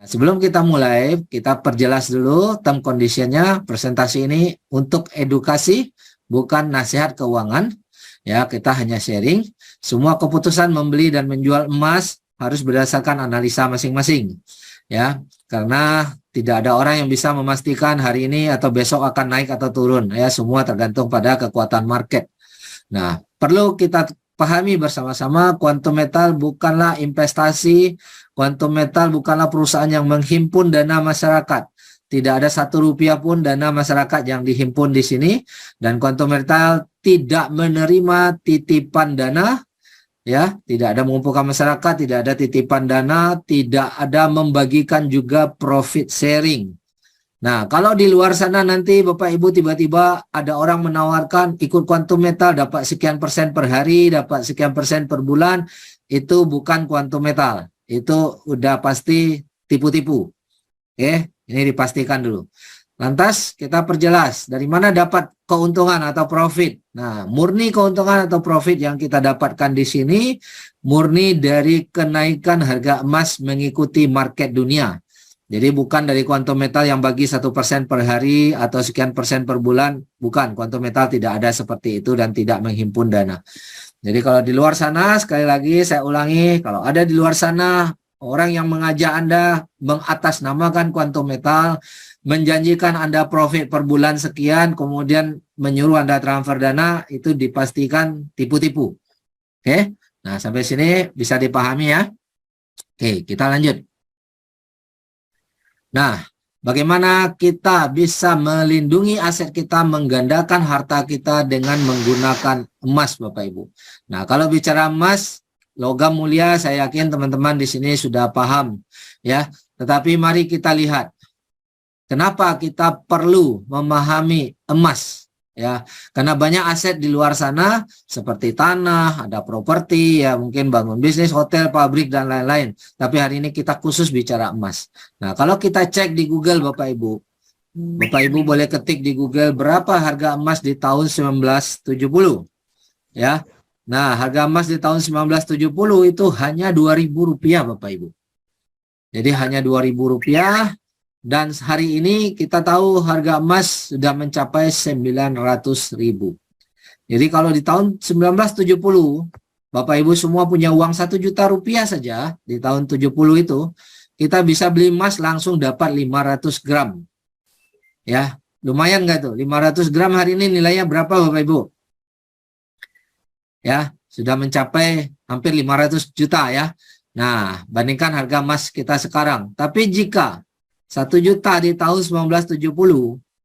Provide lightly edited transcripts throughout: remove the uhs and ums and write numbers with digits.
sebelum kita mulai, kita perjelas dulu term conditionnya. Presentasi ini untuk edukasi, bukan nasihat keuangan. Ya, kita hanya sharing. Semua keputusan membeli dan menjual emas harus berdasarkan analisa masing-masing. Ya, karena tidak ada orang yang bisa memastikan hari ini atau besok akan naik atau turun. Ya, semua tergantung pada kekuatan market. Nah, perlu kita pahami bersama-sama, quantum metal bukanlah investasi, quantum metal bukanlah perusahaan yang menghimpun dana masyarakat. Tidak ada Rp1 pun dana masyarakat yang dihimpun di sini, dan quantum metal tidak menerima titipan dana, ya, tidak ada mengumpulkan masyarakat, tidak ada titipan dana, tidak ada membagikan juga profit sharing. Nah, kalau di luar sana nanti Bapak Ibu tiba-tiba ada orang menawarkan ikut quantum metal dapat sekian persen per hari, dapat sekian persen per bulan, itu bukan quantum metal. Itu udah pasti tipu-tipu. Oke, ini dipastikan dulu. Lantas kita perjelas dari mana dapat keuntungan atau profit. Nah, murni keuntungan atau profit yang kita dapatkan di sini murni dari kenaikan harga emas mengikuti market dunia. Jadi bukan dari quantum metal yang bagi 1% per hari atau sekian persen per bulan. Bukan, quantum metal tidak ada seperti itu dan tidak menghimpun dana. Jadi kalau di luar sana, sekali lagi saya ulangi, kalau ada di luar sana orang yang mengajak Anda mengatasnamakan quantum metal, menjanjikan Anda profit per bulan sekian, kemudian menyuruh Anda transfer dana, itu dipastikan tipu-tipu. Oke, nah sampai sini bisa dipahami ya. Oke, kita lanjut. Nah, bagaimana kita bisa melindungi aset kita, menggandakan harta kita dengan menggunakan emas, Bapak Ibu. Nah, kalau bicara emas, logam mulia, saya yakin teman-teman di sini sudah paham, ya. Tetapi mari kita lihat, kenapa kita perlu memahami emas, ya. Karena banyak aset di luar sana, seperti tanah, ada properti, ya mungkin bangun bisnis, hotel, pabrik, dan lain-lain. Tapi hari ini kita khusus bicara emas. Nah, kalau kita cek di Google, Bapak Ibu boleh ketik di Google berapa harga emas di tahun 1970, ya. Nah, harga emas di tahun 1970 itu hanya Rp2.000, Bapak Ibu. Jadi hanya Rp2.000, dan hari ini kita tahu harga emas sudah mencapai 900.000. Jadi kalau di tahun 1970, Bapak Ibu semua punya uang 1 juta rupiah saja, di tahun 70 itu, kita bisa beli emas langsung dapat 500 gram. Ya, lumayan nggak tuh? 500 gram hari ini nilainya berapa Bapak Ibu? Ya, sudah mencapai hampir 500 juta ya. Nah, bandingkan harga emas kita sekarang. Tapi jika 1 juta di tahun 1970,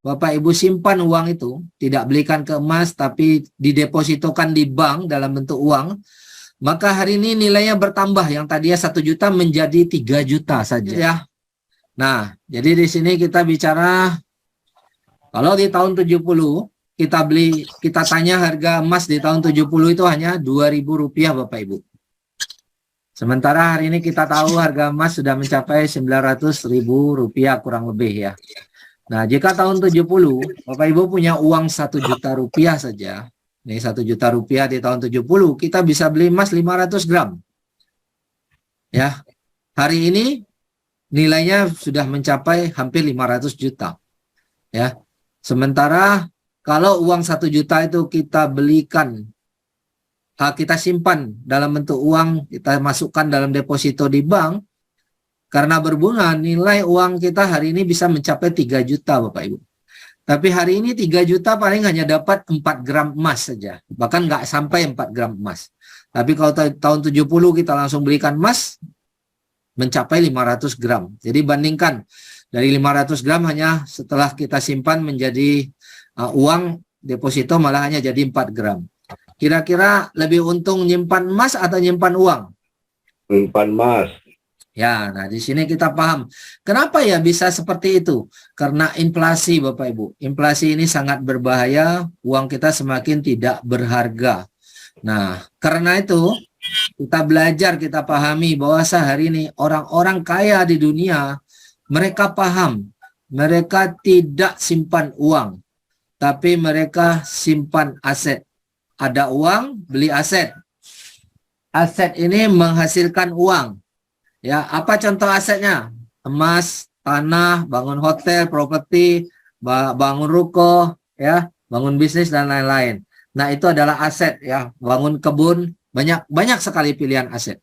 Bapak Ibu simpan uang itu, tidak belikan ke emas, tapi didepositokan di bank dalam bentuk uang, maka hari ini nilainya bertambah, yang tadinya 1 juta menjadi 3 juta saja. Ya. Nah, jadi di sini kita bicara, kalau di tahun 70, kita tanya harga emas di tahun 70 itu hanya Rp2.000, Bapak Ibu. Sementara hari ini kita tahu harga emas sudah mencapai Rp900.000 kurang lebih ya. Nah, jika tahun 70, Bapak Ibu punya uang 1 juta rupiah saja. Nih 1 juta rupiah di tahun 70, kita bisa beli emas 500 gram. Ya, hari ini nilainya sudah mencapai hampir 500 juta. Ya, sementara kalau uang 1 juta itu kita belikan, kita simpan dalam bentuk uang, kita masukkan dalam deposito di bank, karena berbunga, nilai uang kita hari ini bisa mencapai 3 juta Bapak Ibu. Tapi hari ini 3 juta paling hanya dapat 4 gram emas saja. Bahkan nggak sampai 4 gram emas. Tapi kalau tahun 70 kita langsung belikan emas, mencapai 500 gram. Jadi bandingkan, dari 500 gram hanya setelah kita simpan menjadi uang deposito malah hanya jadi 4 gram. Kira-kira lebih untung nyimpan emas atau nyimpan uang? Nyimpan emas. Ya, nah di sini kita paham. Kenapa ya bisa seperti itu? Karena inflasi Bapak Ibu. Inflasi ini sangat berbahaya, uang kita semakin tidak berharga. Nah, karena itu kita belajar, kita pahami bahwa sehari ini orang-orang kaya di dunia, mereka paham, mereka tidak simpan uang, tapi mereka simpan aset. Ada uang, beli aset. Aset ini menghasilkan uang. Ya, apa contoh asetnya? emas, tanah, bangun hotel, properti, bangun ruko, ya, bangun bisnis dan lain-lain. Nah, itu adalah aset ya, bangun kebun, banyak sekali pilihan aset.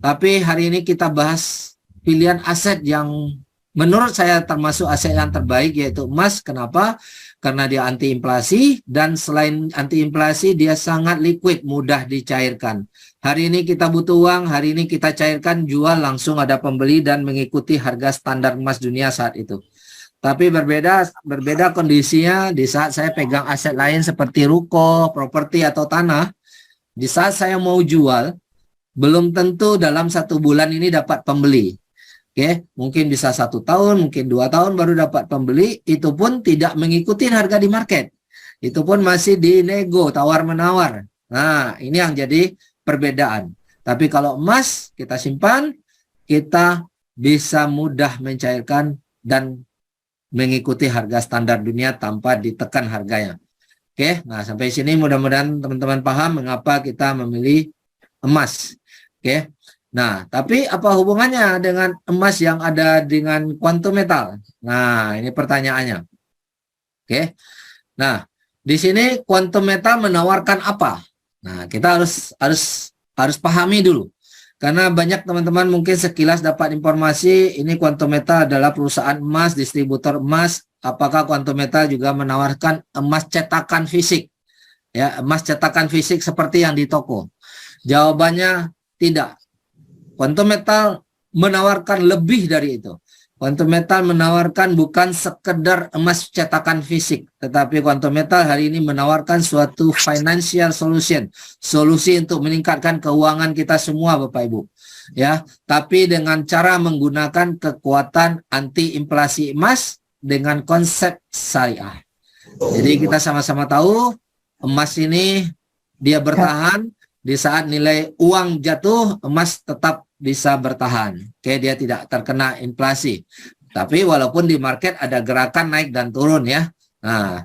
Tapi hari ini kita bahas pilihan aset yang menurut saya termasuk aset yang terbaik, yaitu emas. Kenapa? Karena dia anti inflasi, dan selain anti inflasi dia sangat liquid, mudah dicairkan. Hari ini kita butuh uang, hari ini kita cairkan, jual, langsung ada pembeli dan mengikuti harga standar emas dunia saat itu. Tapi berbeda kondisinya di saat saya pegang aset lain seperti ruko, properti atau tanah. Di saat saya mau jual, belum tentu dalam 1 bulan ini dapat pembeli. Oke, mungkin bisa 1 tahun, mungkin 2 tahun baru dapat pembeli. Itu pun tidak mengikuti harga di market. Itu pun masih dinego, tawar-menawar. Nah, ini yang jadi perbedaan. Tapi kalau emas kita simpan, kita bisa mudah mencairkan dan mengikuti harga standar dunia tanpa ditekan harganya. Oke, nah sampai sini mudah-mudahan teman-teman paham mengapa kita memilih emas. Oke, nah tapi apa hubungannya dengan emas yang ada dengan kuantum metal? Nah, ini pertanyaannya. Oke, nah di sini kuantum metal menawarkan apa? Nah, kita harus pahami dulu. Karena banyak teman-teman mungkin sekilas dapat informasi ini Quantum Metal adalah perusahaan emas, distributor emas. Apakah Quantum Metal juga menawarkan emas cetakan fisik? Ya, emas cetakan fisik seperti yang di toko. Jawabannya tidak. Quantum Metal menawarkan lebih dari itu. Quantum Metal menawarkan bukan sekedar emas cetakan fisik, tetapi Quantum Metal hari ini menawarkan suatu financial solution, solusi untuk meningkatkan keuangan kita semua, Bapak Ibu. Ya, tapi dengan cara menggunakan kekuatan anti inflasi emas dengan konsep syariah. Jadi kita sama-sama tahu emas ini dia bertahan di saat nilai uang jatuh, emas tetap bisa bertahan. Oke, dia tidak terkena inflasi. Tapi walaupun di market ada gerakan naik dan turun ya. Nah,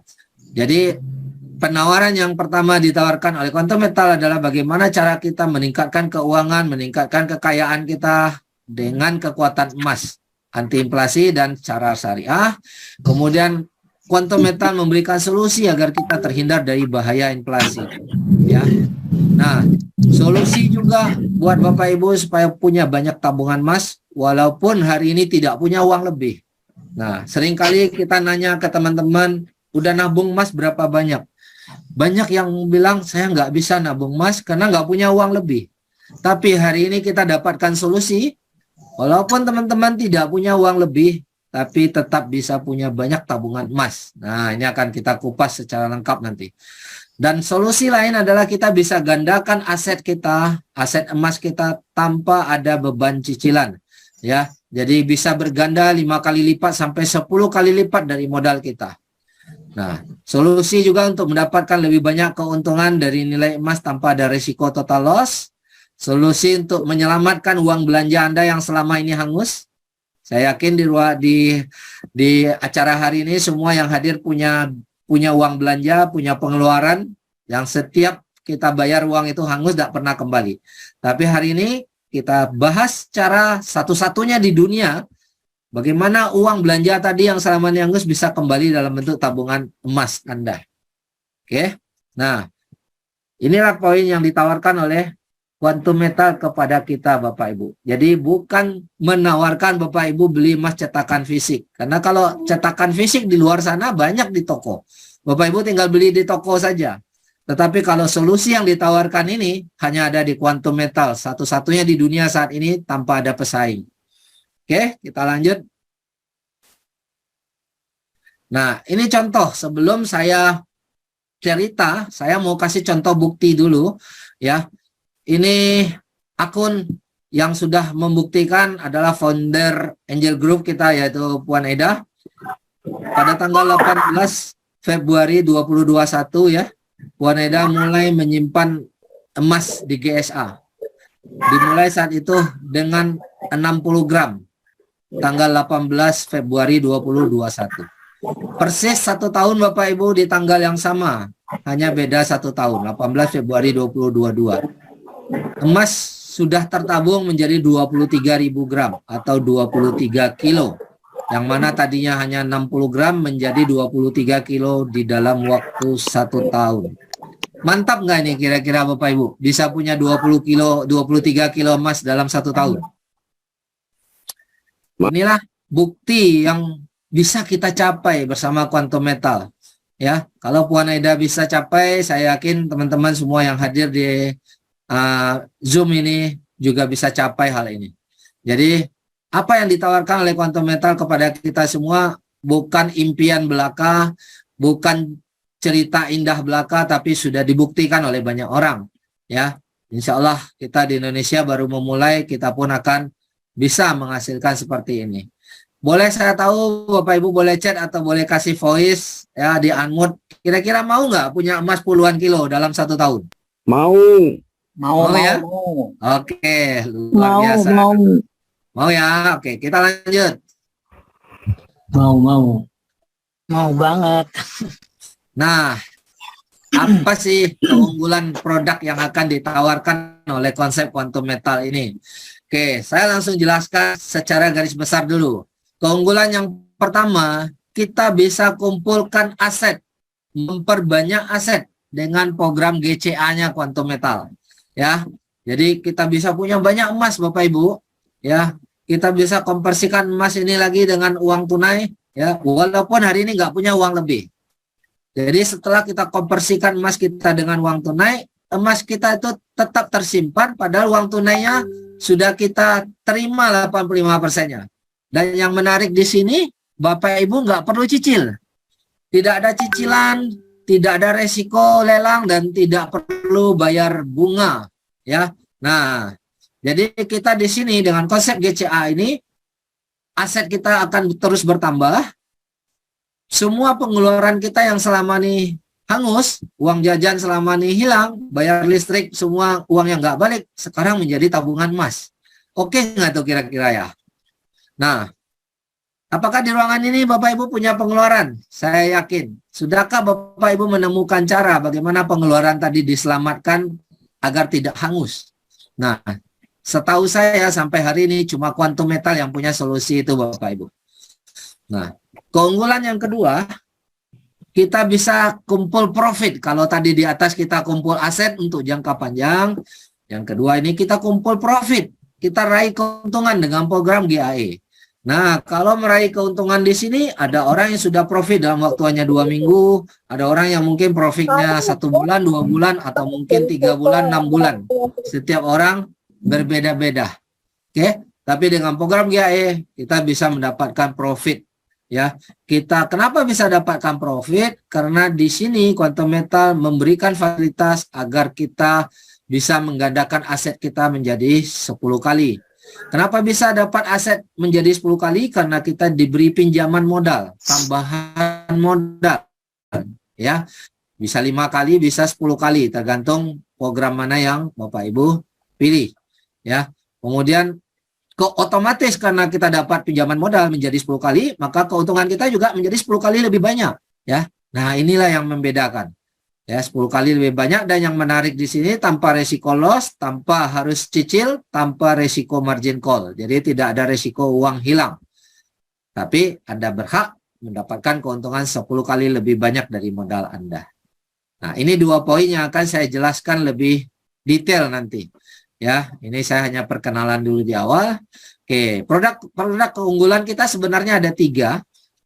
jadi penawaran yang pertama ditawarkan oleh Quantum Metal adalah bagaimana cara kita meningkatkan keuangan, meningkatkan kekayaan kita dengan kekuatan emas, anti inflasi dan cara syariah. Kemudian Quantum Metal memberikan solusi agar kita terhindar dari bahaya inflasi. Ya. Nah, solusi juga buat Bapak Ibu supaya punya banyak tabungan emas walaupun hari ini tidak punya uang lebih. Nah, seringkali kita nanya ke teman-teman, udah nabung emas berapa banyak? Banyak yang bilang saya nggak bisa nabung emas karena nggak punya uang lebih. Tapi hari ini kita dapatkan solusi, walaupun teman-teman tidak punya uang lebih, tapi tetap bisa punya banyak tabungan emas. Nah, ini akan kita kupas secara lengkap nanti. Dan solusi lain adalah kita bisa gandakan aset kita, aset emas kita tanpa ada beban cicilan. Ya, jadi bisa berganda 5 kali lipat sampai 10 kali lipat dari modal kita. Nah, solusi juga untuk mendapatkan lebih banyak keuntungan dari nilai emas tanpa ada risiko total loss. Solusi untuk menyelamatkan uang belanja Anda yang selama ini hangus. Saya yakin di acara hari ini semua yang hadir punya uang belanja, punya pengeluaran yang setiap kita bayar uang itu hangus, tidak pernah kembali. Tapi hari ini kita bahas cara satu-satunya di dunia bagaimana uang belanja tadi yang selama ini hangus bisa kembali dalam bentuk tabungan emas Anda. Oke, nah inilah poin yang ditawarkan oleh Quantum Metal kepada kita Bapak Ibu. Jadi bukan menawarkan Bapak Ibu beli emas cetakan fisik. Karena kalau cetakan fisik di luar sana banyak di toko. Bapak Ibu tinggal beli di toko saja. Tetapi kalau solusi yang ditawarkan ini hanya ada di Quantum Metal. Satu-satunya di dunia saat ini tanpa ada pesaing. Oke, kita lanjut. Nah, ini contoh. Sebelum saya cerita, saya mau kasih contoh bukti dulu. Ya. Ini akun yang sudah membuktikan adalah founder Angel Group kita yaitu Puan Eda. Pada tanggal 18 Februari 2021 ya, Puan Eda mulai menyimpan emas di GSA. Dimulai saat itu dengan 60 gram. Tanggal 18 Februari 2021. Persis 1 tahun Bapak Ibu di tanggal yang sama. Hanya beda 1 tahun, 18 Februari 2022. Emas sudah tertabung menjadi 23.000 gram atau 23 kilo. Yang mana tadinya hanya 60 gram menjadi 23 kilo di dalam waktu 1 tahun. Mantap nggak nih kira-kira Bapak Ibu? Bisa punya 20 kilo, 23 kilo emas dalam 1 tahun. Inilah bukti yang bisa kita capai bersama Quantum Metal. Ya, kalau Puan Aida bisa capai, saya yakin teman-teman semua yang hadir di Zoom ini juga bisa capai hal ini. Jadi apa yang ditawarkan oleh Quantum Metal kepada kita semua bukan impian belaka, bukan cerita indah belaka, tapi sudah dibuktikan oleh banyak orang. Ya, insya Allah kita di Indonesia baru memulai, kita pun akan bisa menghasilkan seperti ini. Boleh saya tahu Bapak Ibu boleh chat atau boleh kasih voice ya di unmute. Kira-kira mau nggak punya emas puluhan kilo dalam 1 tahun? Mau. Mau ya? Oke, luar biasa. Mau ya? Oke, kita lanjut. Mau banget. Nah, apa sih keunggulan produk yang akan ditawarkan oleh konsep Quantum Metal ini? Oke, saya langsung jelaskan secara garis besar dulu. Keunggulan yang pertama, kita bisa kumpulkan aset, memperbanyak aset dengan program GCA-nya Quantum Metal. Ya, jadi kita bisa punya banyak emas Bapak Ibu. Ya, kita bisa konversikan emas ini lagi dengan uang tunai. Ya, walaupun hari ini nggak punya uang lebih. Jadi setelah kita konversikan emas kita dengan uang tunai, emas kita itu tetap tersimpan, padahal uang tunainya sudah kita terima 85%-nya. Dan yang menarik di sini, Bapak Ibu nggak perlu cicil. Tidak ada cicilan, tidak ada resiko lelang, dan tidak perlu bayar bunga. Ya, nah, jadi kita di sini dengan konsep GCA ini, aset kita akan terus bertambah. Semua pengeluaran kita yang selama ini hangus, uang jajan selama ini hilang, bayar listrik, semua uang yang nggak balik, sekarang menjadi tabungan emas. Oke nggak tuh kira-kira ya? Nah, apakah di ruangan ini Bapak Ibu punya pengeluaran? Saya yakin. Sudahkah Bapak Ibu menemukan cara bagaimana pengeluaran tadi diselamatkan agar tidak hangus? Nah, setahu saya sampai hari ini cuma Quantum Metal yang punya solusi itu Bapak Ibu. Nah, keunggulan yang kedua, kita bisa kumpul profit. Kalau tadi di atas kita kumpul aset untuk jangka panjang, yang kedua ini kita kumpul profit. Kita raih keuntungan dengan program GAE. Nah, kalau meraih keuntungan di sini, ada orang yang sudah profit dalam waktu hanya 2 minggu, ada orang yang mungkin profitnya 1 bulan, 2 bulan, atau mungkin 3 bulan, 6 bulan. Setiap orang berbeda-beda. Oke, tapi dengan program GAE, kita bisa mendapatkan profit. Ya, kita kenapa bisa dapatkan profit? Karena di sini Quantum Metal memberikan fasilitas agar kita bisa menggandakan aset kita menjadi 10 kali. Kenapa bisa dapat aset menjadi 10 kali? Karena kita diberi pinjaman modal, tambahan modal. Ya, bisa 5 kali, bisa 10 kali, tergantung program mana yang Bapak Ibu pilih. Ya, kemudian otomatis karena kita dapat pinjaman modal menjadi 10 kali, maka keuntungan kita juga menjadi 10 kali lebih banyak. Ya, nah inilah yang membedakan. Ya, 10 kali lebih banyak, dan yang menarik di sini tanpa resiko loss, tanpa harus cicil, tanpa resiko margin call. Jadi tidak ada resiko uang hilang. Tapi Anda berhak mendapatkan keuntungan 10 kali lebih banyak dari modal Anda. Nah, ini 2 poin yang akan saya jelaskan lebih detail nanti. Ya, ini saya hanya perkenalan dulu di awal. Oke, produk keunggulan kita sebenarnya ada 3.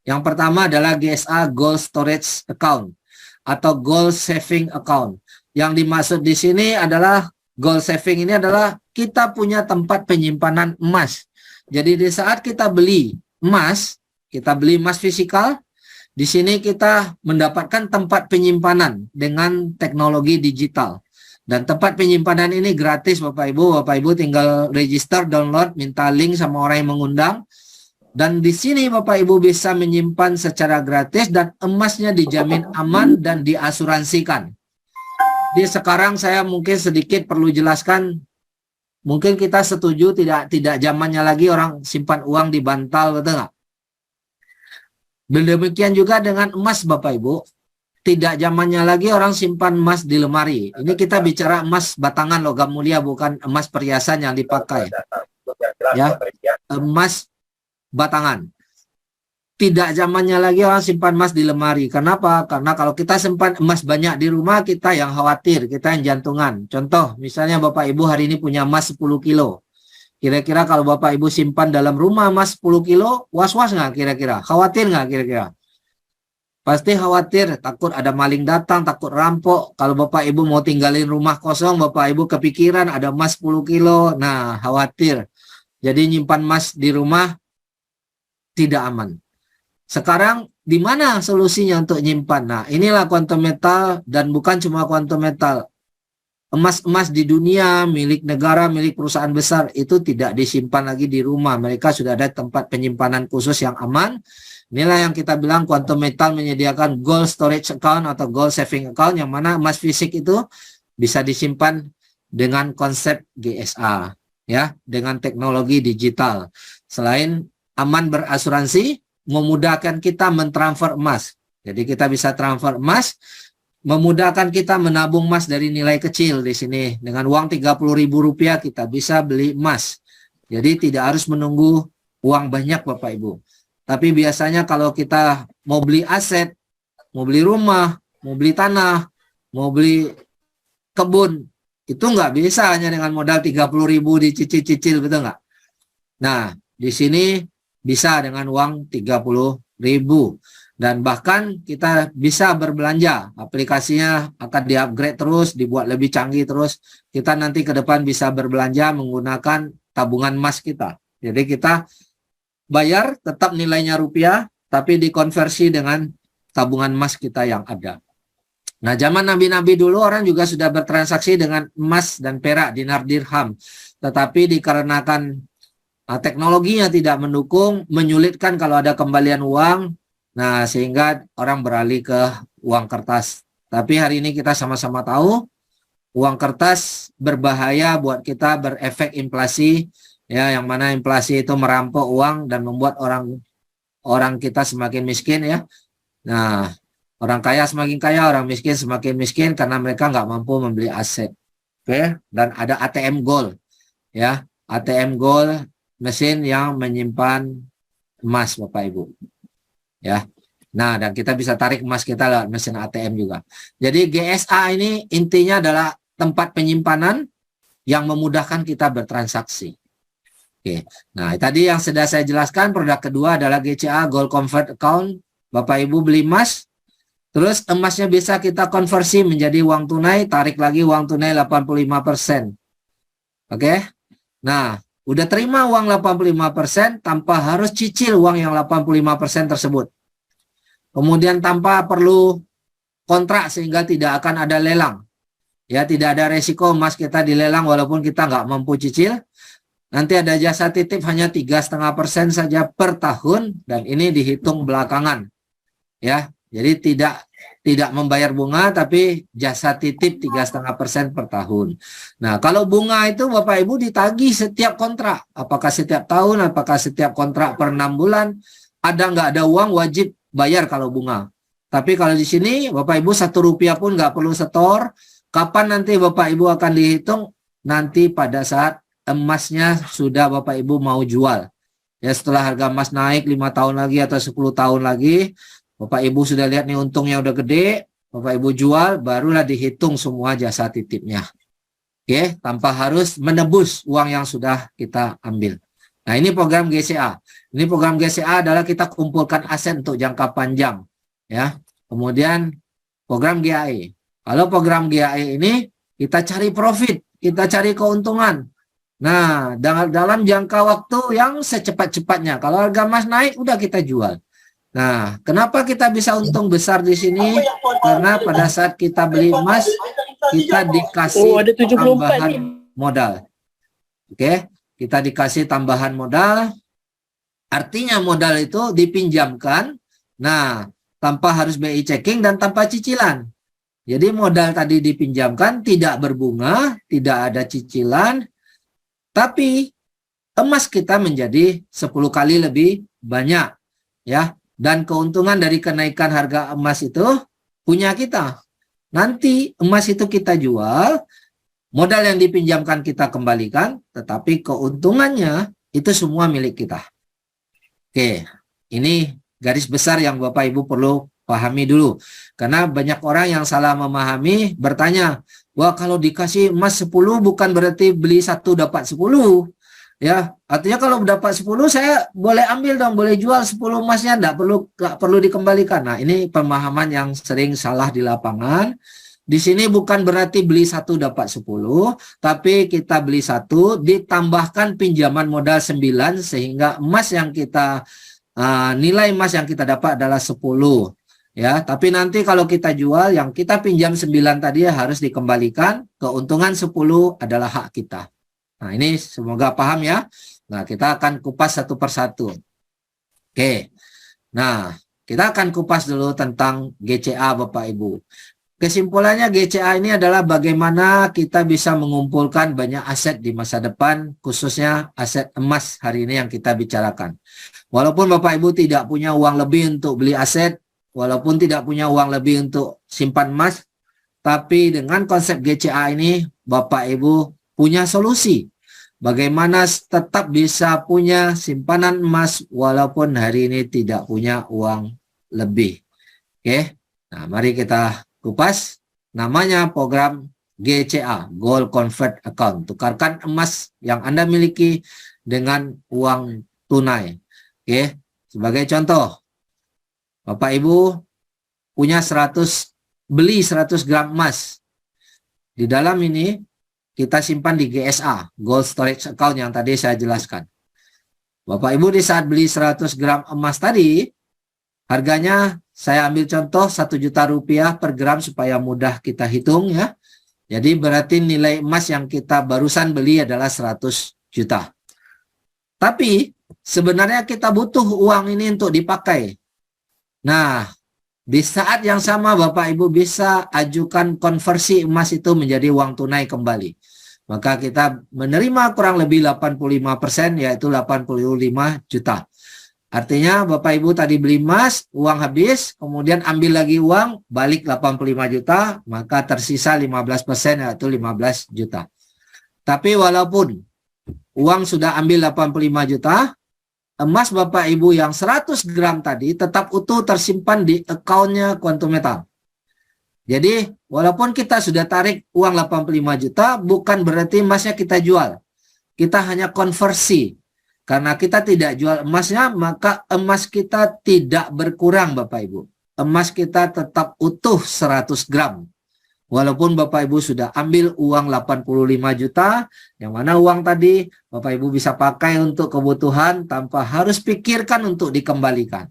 Yang pertama adalah GSA Gold Storage Account atau Gold Saving Account. Yang dimaksud di sini adalah Gold Saving ini adalah kita punya tempat penyimpanan emas. Jadi di saat kita beli emas fisikal, di sini kita mendapatkan tempat penyimpanan dengan teknologi digital. Dan tempat penyimpanan ini gratis Bapak Ibu. Bapak Ibu tinggal register, download, minta link sama orang yang mengundang. Dan di sini Bapak Ibu bisa menyimpan secara gratis dan emasnya dijamin aman dan diasuransikan. Jadi sekarang saya mungkin sedikit perlu jelaskan, mungkin kita setuju tidak zamannya lagi orang simpan uang di bantal, betul nggak? Demikian juga dengan emas Bapak Ibu. tidak zamannya lagi orang simpan emas di lemari. Ini kita bicara emas batangan logam mulia, bukan emas perhiasan yang dipakai. Ya, emas batangan. Tidak zamannya lagi orang simpan emas di lemari. Kenapa? Karena kalau kita simpan emas banyak di rumah, kita yang khawatir, kita yang jantungan. Contoh, misalnya Bapak Ibu hari ini punya emas 10 kilo. Kira-kira kalau Bapak Ibu simpan dalam rumah emas 10 kilo, was-was nggak kira-kira? Khawatir nggak kira-kira? Pasti khawatir, takut ada maling datang, takut rampok. Kalau Bapak Ibu mau tinggalin rumah kosong, Bapak Ibu kepikiran ada emas 10 kilo. Nah, khawatir. Jadi nyimpan emas di rumah tidak aman. Sekarang di mana solusinya untuk nyimpan? Nah, inilah quantum metal, dan bukan cuma quantum metal. Emas-emas di dunia, milik negara, milik perusahaan besar, itu tidak disimpan lagi di rumah. Mereka sudah ada tempat penyimpanan khusus yang aman. Inilah yang kita bilang quantum metal menyediakan gold storage account atau gold saving account, yang mana emas fisik itu bisa disimpan dengan konsep GSA, ya, dengan teknologi digital. Selain aman berasuransi, memudahkan kita mentransfer emas. Jadi kita bisa transfer emas, memudahkan kita menabung emas dari nilai kecil di sini. Dengan uang Rp30.000 kita bisa beli emas. Jadi tidak harus menunggu uang banyak Bapak Ibu. Tapi biasanya kalau kita mau beli aset, mau beli rumah, mau beli tanah, mau beli kebun, itu nggak bisa hanya dengan modal 30.000 dicicil-cicil, betul nggak? Nah, di sini bisa dengan uang 30.000, dan bahkan kita bisa berbelanja. Aplikasinya akan di-upgrade terus, dibuat lebih canggih terus. Kita nanti ke depan bisa berbelanja menggunakan tabungan emas kita. Jadi kita bayar tetap nilainya rupiah, tapi dikonversi dengan tabungan emas kita yang ada. Nah, zaman nabi-nabi dulu orang juga sudah bertransaksi dengan emas dan perak, dinar dirham. Tetapi dikarenakan teknologinya tidak mendukung, menyulitkan kalau ada kembalian uang, nah sehingga orang beralih ke uang kertas. Tapi hari ini kita sama-sama tahu, uang kertas berbahaya buat kita, berefek inflasi, ya, yang mana inflasi itu merampok uang dan membuat orang kita semakin miskin, ya. Nah, orang kaya semakin kaya, orang miskin semakin miskin karena mereka nggak mampu membeli aset. Oke, dan ada ATM Gold, ya, ATM Gold, mesin yang menyimpan emas Bapak Ibu, ya. Nah, dan kita bisa tarik emas kita lewat mesin ATM juga. Jadi GSA ini intinya adalah tempat penyimpanan yang memudahkan kita bertransaksi. Oke. Nah, tadi yang sudah saya jelaskan, produk kedua adalah GCA Gold Convert Account. Bapak Ibu beli emas, terus emasnya bisa kita konversi menjadi uang tunai, tarik lagi uang tunai 85%. Oke. Nah, udah terima uang 85% tanpa harus cicil uang yang 85% tersebut. Kemudian tanpa perlu kontrak sehingga tidak akan ada lelang. Ya, tidak ada resiko emas kita dilelang walaupun kita nggak mampu cicil. Nanti ada jasa titip hanya 3,5% saja per tahun, dan ini dihitung belakangan. Ya, jadi tidak membayar bunga, tapi jasa titip 3,5% per tahun. Nah, kalau bunga itu Bapak Ibu ditagih setiap kontrak. Apakah setiap tahun, apakah setiap kontrak per 6 bulan. Ada nggak ada uang wajib bayar kalau bunga. Tapi kalau di sini Bapak Ibu Rp1 pun nggak perlu setor. Kapan nanti Bapak Ibu akan dihitung? Nanti pada saat emasnya sudah Bapak Ibu mau jual. Ya, setelah harga emas naik 5 tahun lagi atau 10 tahun lagi, Bapak Ibu sudah lihat nih untungnya udah gede, Bapak Ibu jual, barulah dihitung semua jasa titipnya. Oke, tanpa harus menebus uang yang sudah kita ambil. Nah, ini program GCA. Ini program GCA adalah kita kumpulkan aset untuk jangka panjang, ya. Kemudian program GAE. Kalau program GAE ini kita cari profit, kita cari keuntungan. Nah, dalam jangka waktu yang secepat-cepatnya. Kalau harga emas naik, udah kita jual. Nah, kenapa kita bisa untung besar di sini? Karena pada saat kita beli emas, kita dikasih tambahan modal. Oke, kita dikasih tambahan modal. Artinya modal itu dipinjamkan, nah, tanpa harus BI checking dan tanpa cicilan. Jadi modal tadi dipinjamkan, tidak berbunga, tidak ada cicilan, tapi emas kita menjadi 10 kali lebih banyak, ya. Dan keuntungan dari kenaikan harga emas itu punya kita. Nanti emas itu kita jual, modal yang dipinjamkan kita kembalikan, tetapi keuntungannya itu semua milik kita. Oke, ini garis besar yang Bapak Ibu perlu pahami dulu. Karena banyak orang yang salah memahami, bertanya, wah kalau dikasih emas 10 bukan berarti beli 1 dapat 10. Ya, artinya kalau dapat 10 saya boleh ambil dong, boleh jual 10 emasnya, nggak perlu dikembalikan. Nah, ini pemahaman yang sering salah di lapangan. Di sini bukan berarti beli 1 dapat 10, tapi kita beli 1 ditambahkan pinjaman modal 9 sehingga emas yang kita nilai emas yang kita dapat adalah 10. Ya, tapi nanti kalau kita jual yang kita pinjam 9 tadi harus dikembalikan, keuntungan 10 adalah hak kita. Nah, ini semoga paham ya. Nah, kita akan kupas satu persatu. Oke. Nah, kita akan kupas dulu tentang GCA Bapak Ibu. Kesimpulannya GCA ini adalah bagaimana kita bisa mengumpulkan banyak aset di masa depan, khususnya aset emas hari ini yang kita bicarakan. Walaupun Bapak Ibu tidak punya uang lebih untuk beli aset, walaupun tidak punya uang lebih untuk simpan emas, tapi dengan konsep GCA ini Bapak Ibu punya solusi. Bagaimana tetap bisa punya simpanan emas walaupun hari ini tidak punya uang lebih. Oke, nah mari kita kupas. Namanya program GCA, Gold Convert Account. Tukarkan emas yang Anda miliki dengan uang tunai. Oke, sebagai contoh, Bapak Ibu punya beli 100 gram emas. Di dalam ini kita simpan di GSA, Gold Storage Account yang tadi saya jelaskan. Bapak Ibu di saat beli 100 gram emas tadi, harganya saya ambil contoh 1 juta rupiah per gram supaya mudah kita hitung ya. Jadi berarti nilai emas yang kita barusan beli adalah 100 juta. Tapi sebenarnya kita butuh uang ini untuk dipakai. Nah, di saat yang sama Bapak Ibu bisa ajukan konversi emas itu menjadi uang tunai kembali. Maka kita menerima kurang lebih 85%, yaitu 85 juta. Artinya Bapak Ibu tadi beli emas, uang habis, kemudian ambil lagi uang, balik 85 juta, maka tersisa 15%, yaitu 15 juta. Tapi walaupun uang sudah ambil 85 juta, emas Bapak Ibu yang 100 gram tadi tetap utuh tersimpan di akunnya Quantum Metal. Jadi walaupun kita sudah tarik uang 85 juta, bukan berarti emasnya kita jual. Kita hanya konversi. Karena kita tidak jual emasnya, maka emas kita tidak berkurang Bapak Ibu. Emas kita tetap utuh 100 gram. Walaupun Bapak Ibu sudah ambil uang 85 juta, yang mana uang tadi Bapak Ibu bisa pakai untuk kebutuhan tanpa harus pikirkan untuk dikembalikan.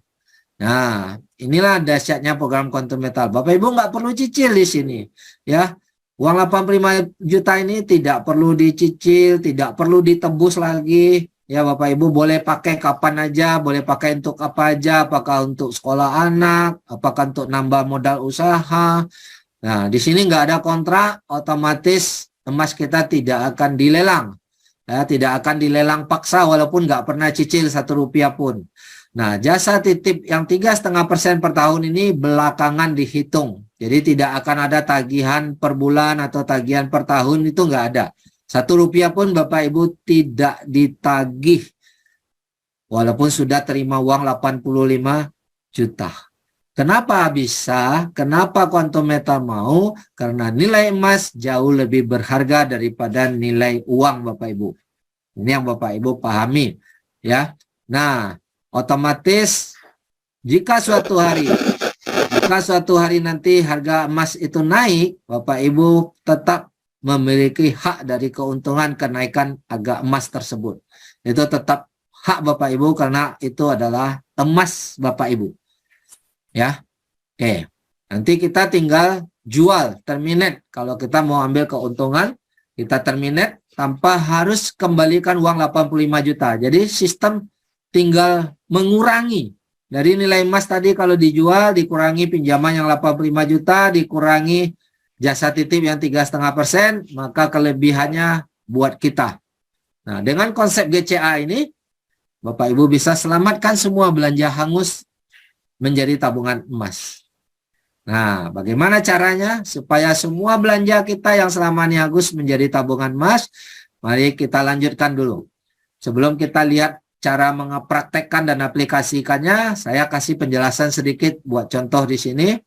Nah, inilah dahsyatnya program Quantum Metal. Bapak Ibu nggak perlu cicil di sini, ya. Uang 85 juta ini tidak perlu dicicil, tidak perlu ditebus lagi. Ya, Bapak Ibu boleh pakai kapan aja, boleh pakai untuk apa aja, apakah untuk sekolah anak, apakah untuk nambah modal usaha. Nah, di sini nggak ada kontrak, otomatis emas kita tidak akan dilelang. Ya, tidak akan dilelang paksa walaupun nggak pernah cicil 1 rupiah pun. Nah, jasa titip yang 3,5% per tahun ini belakangan dihitung. Jadi tidak akan ada tagihan per bulan atau tagihan per tahun, itu nggak ada. 1 rupiah pun Bapak Ibu tidak ditagih. Walaupun sudah terima uang 85 juta. Kenapa bisa? Kenapa Quantum Metal mau? Karena nilai emas jauh lebih berharga daripada nilai uang Bapak Ibu. Ini yang Bapak Ibu pahami. Ya. Nah, otomatis jika suatu hari nanti harga emas itu naik, Bapak Ibu tetap memiliki hak dari keuntungan kenaikan harga emas tersebut. Itu tetap hak Bapak Ibu karena itu adalah emas Bapak Ibu. Ya. Oke. Nanti kita tinggal jual, terminate. Kalau kita mau ambil keuntungan, kita terminate tanpa harus kembalikan uang 85 juta. Jadi sistem tinggal mengurangi dari nilai emas tadi, kalau dijual dikurangi pinjaman yang 85 juta, dikurangi jasa titip yang 3,5%, maka kelebihannya buat kita. Nah, dengan konsep GCA ini Bapak Ibu bisa selamatkan semua belanja hangus menjadi tabungan emas. Nah, bagaimana caranya supaya semua belanja kita yang selama ini Agus menjadi tabungan emas? Mari kita lanjutkan dulu. Sebelum kita lihat cara mengapraktekkan dan aplikasikannya, saya kasih penjelasan sedikit buat contoh di sini.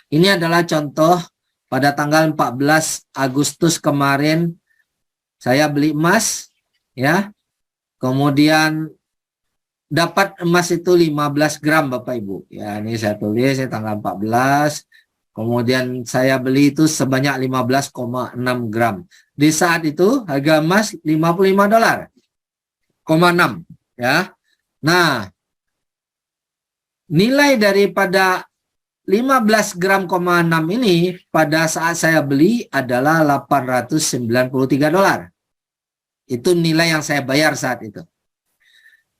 Ini adalah contoh pada tanggal 14 Agustus kemarin saya beli emas, ya. Kemudian dapat emas itu 15 gram Bapak Ibu. Ya, ini saya tulis tanggal 14. Kemudian saya beli itu sebanyak 15,6 gram. Di saat itu harga emas $55,6, ya. Nah, nilai daripada 15 gram, 6 ini pada saat saya beli adalah $893. Itu nilai yang saya bayar saat itu.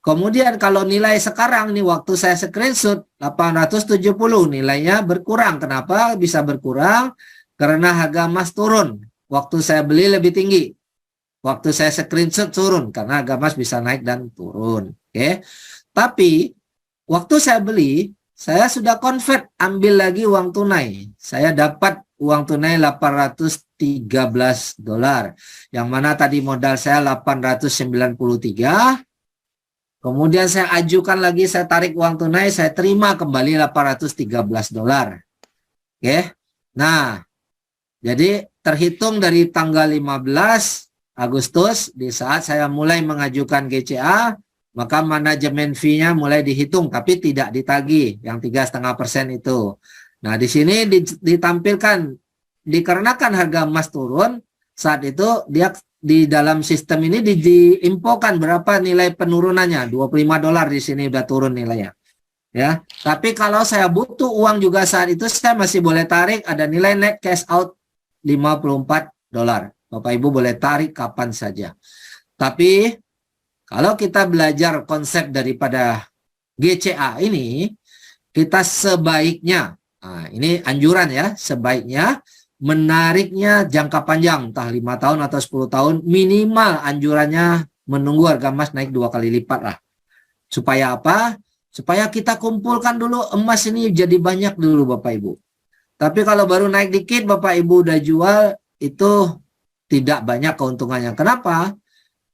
Kemudian kalau nilai sekarang nih waktu saya screenshot 870 nilainya berkurang. Kenapa bisa berkurang? Karena harga emas turun. Waktu saya beli lebih tinggi. Waktu saya screenshot turun karena harga emas bisa naik dan turun. Oke. Tapi waktu saya beli, saya sudah convert, ambil lagi uang tunai. Saya dapat uang tunai $813. Yang mana tadi modal saya 893. Kemudian saya ajukan lagi, saya tarik uang tunai, saya terima kembali $813. Oke. Nah, jadi terhitung dari tanggal 15 Agustus, di saat saya mulai mengajukan GCA, maka manajemen fee-nya mulai dihitung, tapi tidak ditagih, yang 3,5% itu. Nah, di sini ditampilkan, dikarenakan harga emas turun, saat itu dia di dalam sistem ini diinfokan berapa nilai penurunannya, $25 di sini udah turun nilainya. Ya, tapi kalau saya butuh uang juga saat itu saya masih boleh tarik, ada nilai net cash out $54. Bapak Ibu boleh tarik kapan saja. Tapi kalau kita belajar konsep daripada GCA ini, kita sebaiknya, nah ini anjuran ya, sebaiknya menariknya jangka panjang, entah 5 tahun atau 10 tahun, minimal anjurannya menunggu harga emas naik 2 kali lipat lah. Supaya apa? Supaya kita kumpulkan dulu emas ini jadi banyak dulu Bapak Ibu. Tapi kalau baru naik dikit Bapak Ibu udah jual, itu tidak banyak keuntungannya. Kenapa?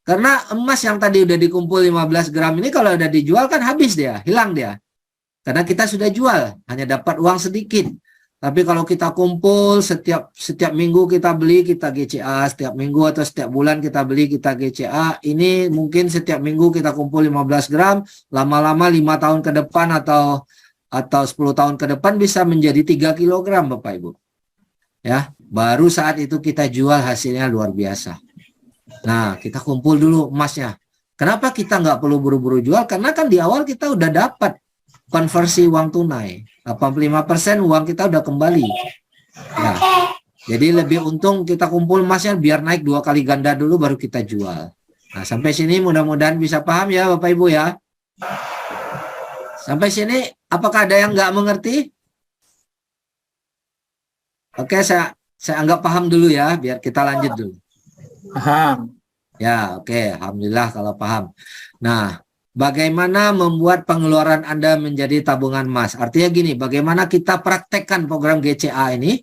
Karena emas yang tadi udah dikumpul 15 gram ini kalau udah dijual kan habis dia, hilang dia. Karena kita sudah jual, hanya dapat uang sedikit. Tapi kalau kita kumpul setiap minggu kita beli, kita GCA, setiap minggu atau setiap bulan kita beli, kita GCA, ini mungkin setiap minggu kita kumpul 15 gram, lama-lama 5 tahun ke depan atau 10 tahun ke depan bisa menjadi 3 kilogram Bapak Ibu. Ya, baru saat itu kita jual, hasilnya luar biasa. Nah, kita kumpul dulu emasnya. Kenapa kita nggak perlu buru-buru jual? Karena kan di awal kita udah dapat konversi uang tunai. 85% uang kita udah kembali. Nah, jadi lebih untung kita kumpul emasnya biar naik 2 kali ganda dulu baru kita jual. Nah, sampai sini mudah-mudahan bisa paham ya Bapak Ibu ya. Sampai sini apakah ada yang nggak mengerti? Oke, saya anggap paham dulu ya, biar kita lanjut dulu. Paham. Ya, oke. Alhamdulillah kalau paham. Nah, bagaimana membuat pengeluaran Anda menjadi tabungan emas? Artinya gini, bagaimana kita praktekkan program GCA ini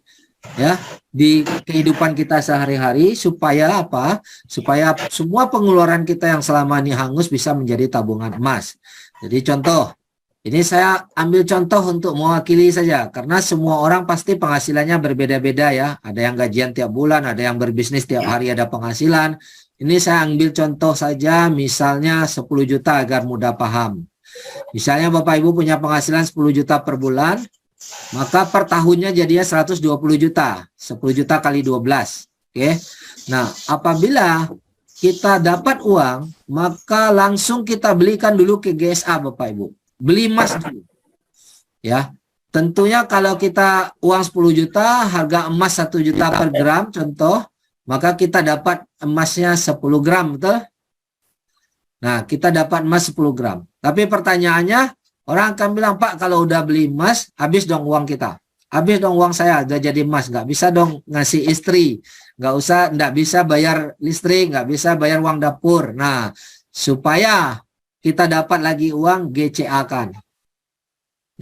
ya di kehidupan kita sehari-hari supaya apa? Supaya semua pengeluaran kita yang selama ini hangus bisa menjadi tabungan emas. Jadi contoh, ini saya ambil contoh untuk mewakili saja karena semua orang pasti penghasilannya berbeda-beda ya. Ada yang gajian tiap bulan, ada yang berbisnis tiap hari ada penghasilan. Ini saya ambil contoh saja, misalnya 10 juta agar mudah paham. Misalnya Bapak Ibu punya penghasilan 10 juta per bulan, maka per tahunnya jadinya 120 juta. 10 juta kali 12. Oke. Nah, apabila kita dapat uang, maka langsung kita belikan dulu ke GSA Bapak Ibu. Beli emas dulu. Ya. Tentunya kalau kita uang 10 juta, harga emas 1 juta per gram, contoh, maka kita dapat emasnya 10 gram, betul? Nah, kita dapat emas 10 gram. Tapi pertanyaannya, orang akan bilang, Pak, kalau udah beli emas, habis dong uang kita. Habis dong uang saya, udah jadi emas. Nggak bisa dong ngasih istri. Nggak bisa bayar listrik, nggak bisa bayar uang dapur. Nah, supaya kita dapat lagi uang, GCA kan.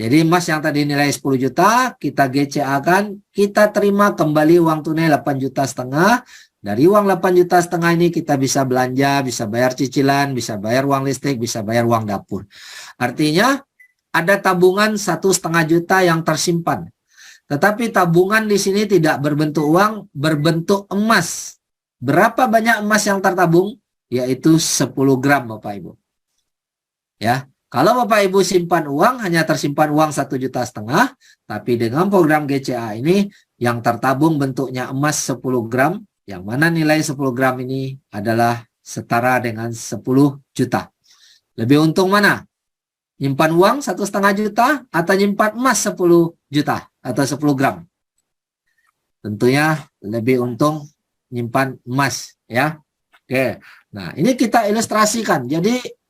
Jadi emas yang tadi nilai 10 juta, kita GCA-kan, kita terima kembali uang tunai 8,5 juta. Dari uang 8,5 juta ini kita bisa belanja, bisa bayar cicilan, bisa bayar uang listrik, bisa bayar uang dapur. Artinya ada tabungan 1,5 juta yang tersimpan. Tetapi tabungan di sini tidak berbentuk uang, berbentuk emas. Berapa banyak emas yang tertabung? Yaitu 10 gram Bapak Ibu. Ya. Kalau Bapak Ibu simpan uang, hanya tersimpan uang 1,5 juta, tapi dengan program GCA ini, yang tertabung bentuknya emas 10 gram, yang mana nilai 10 gram ini adalah setara dengan 10 juta. Lebih untung mana? Nyimpan uang 1,5 juta atau nyimpan emas 10 juta atau 10 gram? Tentunya lebih untung nyimpan emas, ya. Oke, nah ini kita ilustrasikan. Jadi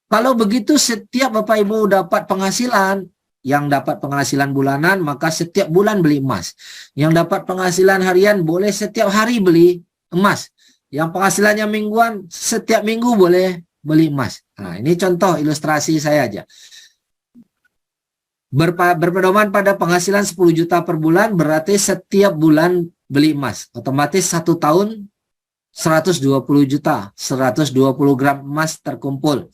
kalau begitu setiap Bapak Ibu dapat penghasilan, yang dapat penghasilan bulanan maka setiap bulan beli emas. Yang dapat penghasilan harian boleh setiap hari beli emas. Yang penghasilannya mingguan setiap minggu boleh beli emas. Nah, ini contoh ilustrasi saya aja. Berpedoman pada penghasilan 10 juta per bulan berarti setiap bulan beli emas. Otomatis 1 tahun 120 juta, 120 gram emas terkumpul.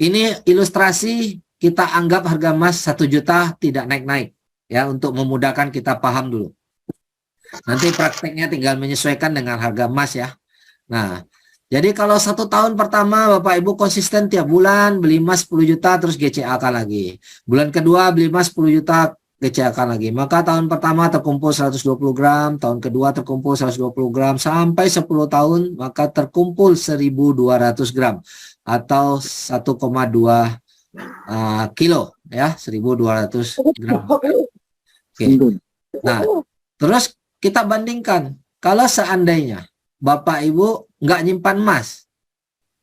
Ini ilustrasi, kita anggap harga emas 1 juta tidak naik-naik, ya, untuk memudahkan kita paham dulu. Nanti prakteknya tinggal menyesuaikan dengan harga emas, ya. Nah, jadi kalau 1 tahun pertama Bapak Ibu konsisten tiap bulan beli emas 10 juta terus GCA-kan lagi. Bulan kedua beli emas 10 juta GCA-kan lagi. Maka tahun pertama terkumpul 120 gram, tahun kedua terkumpul 120 gram, sampai 10 tahun maka terkumpul 1.200 gram. Atau 1,2 kilo, ya, 1.200 gram. Oke. Nah, terus kita bandingkan. Kalau seandainya Bapak Ibu nggak nyimpan emas,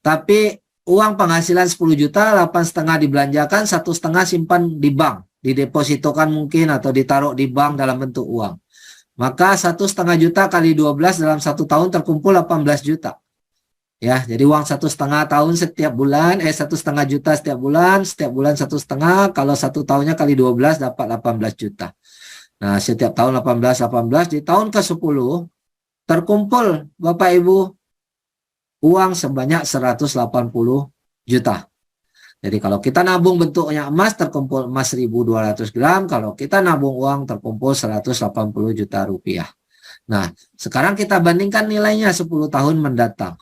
tapi uang penghasilan 10 juta, 8,5 dibelanjakan, 1,5 simpan di bank, didepositokan mungkin atau ditaruh di bank dalam bentuk uang. Maka 1,5 juta kali 12 dalam 1 tahun terkumpul 18 juta. Ya, jadi uang 1,5 tahun setiap bulan, 1,5 juta setiap bulan 1,5, kalau 1 tahunnya kali 12 dapat 18 juta. Nah, setiap tahun 18, di tahun ke-10 terkumpul Bapak Ibu uang sebanyak 180 juta. Jadi kalau kita nabung bentuknya emas, terkumpul emas 1.200 gram, kalau kita nabung uang terkumpul 180 juta rupiah. Nah, sekarang kita bandingkan nilainya 10 tahun mendatang.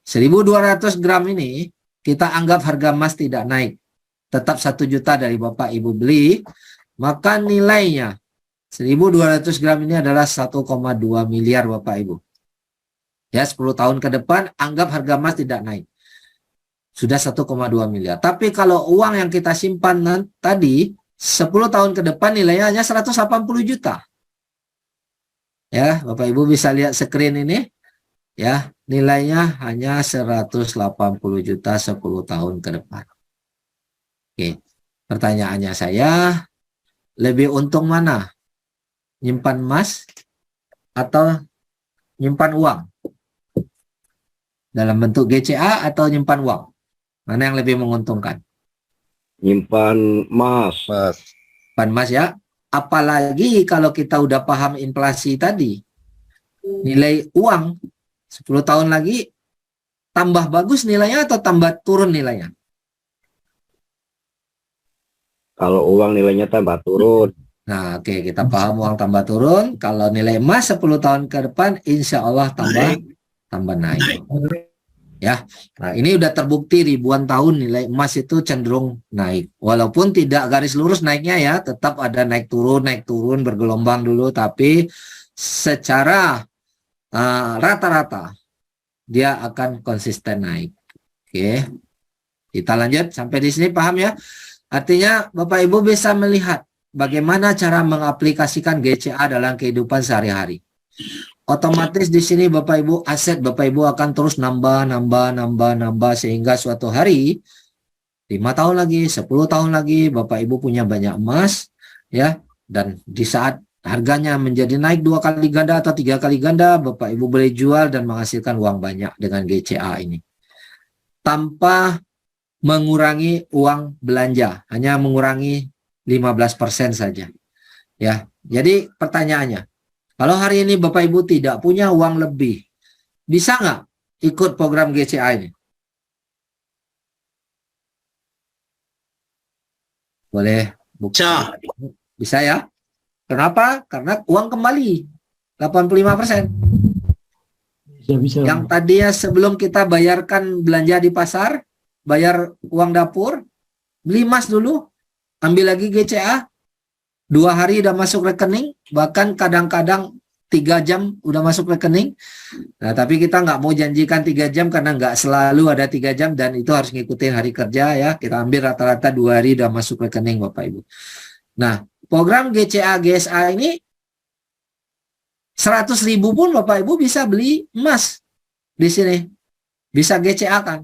1.200 gram ini kita anggap harga emas tidak naik, tetap 1 juta dari Bapak Ibu beli, maka nilainya 1.200 gram ini adalah 1,2 miliar Bapak Ibu. Ya, 10 tahun ke depan anggap harga emas tidak naik, sudah 1,2 miliar. Tapi kalau uang yang kita simpan tadi 10 tahun ke depan nilainya hanya 180 juta. Ya, Bapak Ibu bisa lihat screen ini. Ya, nilainya hanya 180 juta 10 tahun ke depan. Oke, pertanyaannya saya, lebih untung mana? Nyimpan emas atau nyimpan uang? Dalam bentuk GCA atau nyimpan uang? Mana yang lebih menguntungkan? Nyimpan emas. Nyimpan emas, ya. Apalagi kalau kita udah paham inflasi tadi. Nilai uang 10 tahun lagi tambah bagus nilainya atau tambah turun nilainya? Kalau uang nilainya tambah turun. Nah, oke, kita paham uang tambah turun. Kalau nilai emas 10 tahun ke depan insya Allah tambah naik. Ya, nah ini udah terbukti ribuan tahun nilai emas itu cenderung naik. Walaupun tidak garis lurus naiknya, ya, tetap ada naik turun bergelombang dulu, tapi secara rata-rata dia akan konsisten naik. Oke, kita lanjut sampai di sini, paham ya? Artinya Bapak Ibu bisa melihat bagaimana cara mengaplikasikan GCA dalam kehidupan sehari-hari. Otomatis di sini Bapak Ibu, aset Bapak Ibu akan terus nambah sehingga suatu hari 5 tahun lagi, 10 tahun lagi Bapak Ibu punya banyak emas, ya, dan di saat harganya menjadi naik 2 kali ganda atau 3 kali ganda, Bapak Ibu boleh jual dan menghasilkan uang banyak dengan GCA ini. Tanpa mengurangi uang belanja, hanya mengurangi 15% saja. Ya, jadi pertanyaannya, kalau hari ini Bapak Ibu tidak punya uang lebih, bisa nggak ikut program GCA ini? Boleh buka. Bisa ya? Kenapa? Karena uang kembali 85%. Bisa. Yang tadinya sebelum kita bayarkan belanja di pasar, bayar uang dapur, beli emas dulu, ambil lagi GCA, 2 hari udah masuk rekening, bahkan kadang-kadang 3 jam udah masuk rekening. Nah, tapi kita nggak mau janjikan 3 jam karena nggak selalu ada 3 jam dan itu harus ngikutin hari kerja ya. Kita ambil rata-rata 2 hari udah masuk rekening Bapak Ibu. Nah, program GCA GSA ini 100.000 pun Bapak Ibu bisa beli emas di sini. Bisa GCA kan.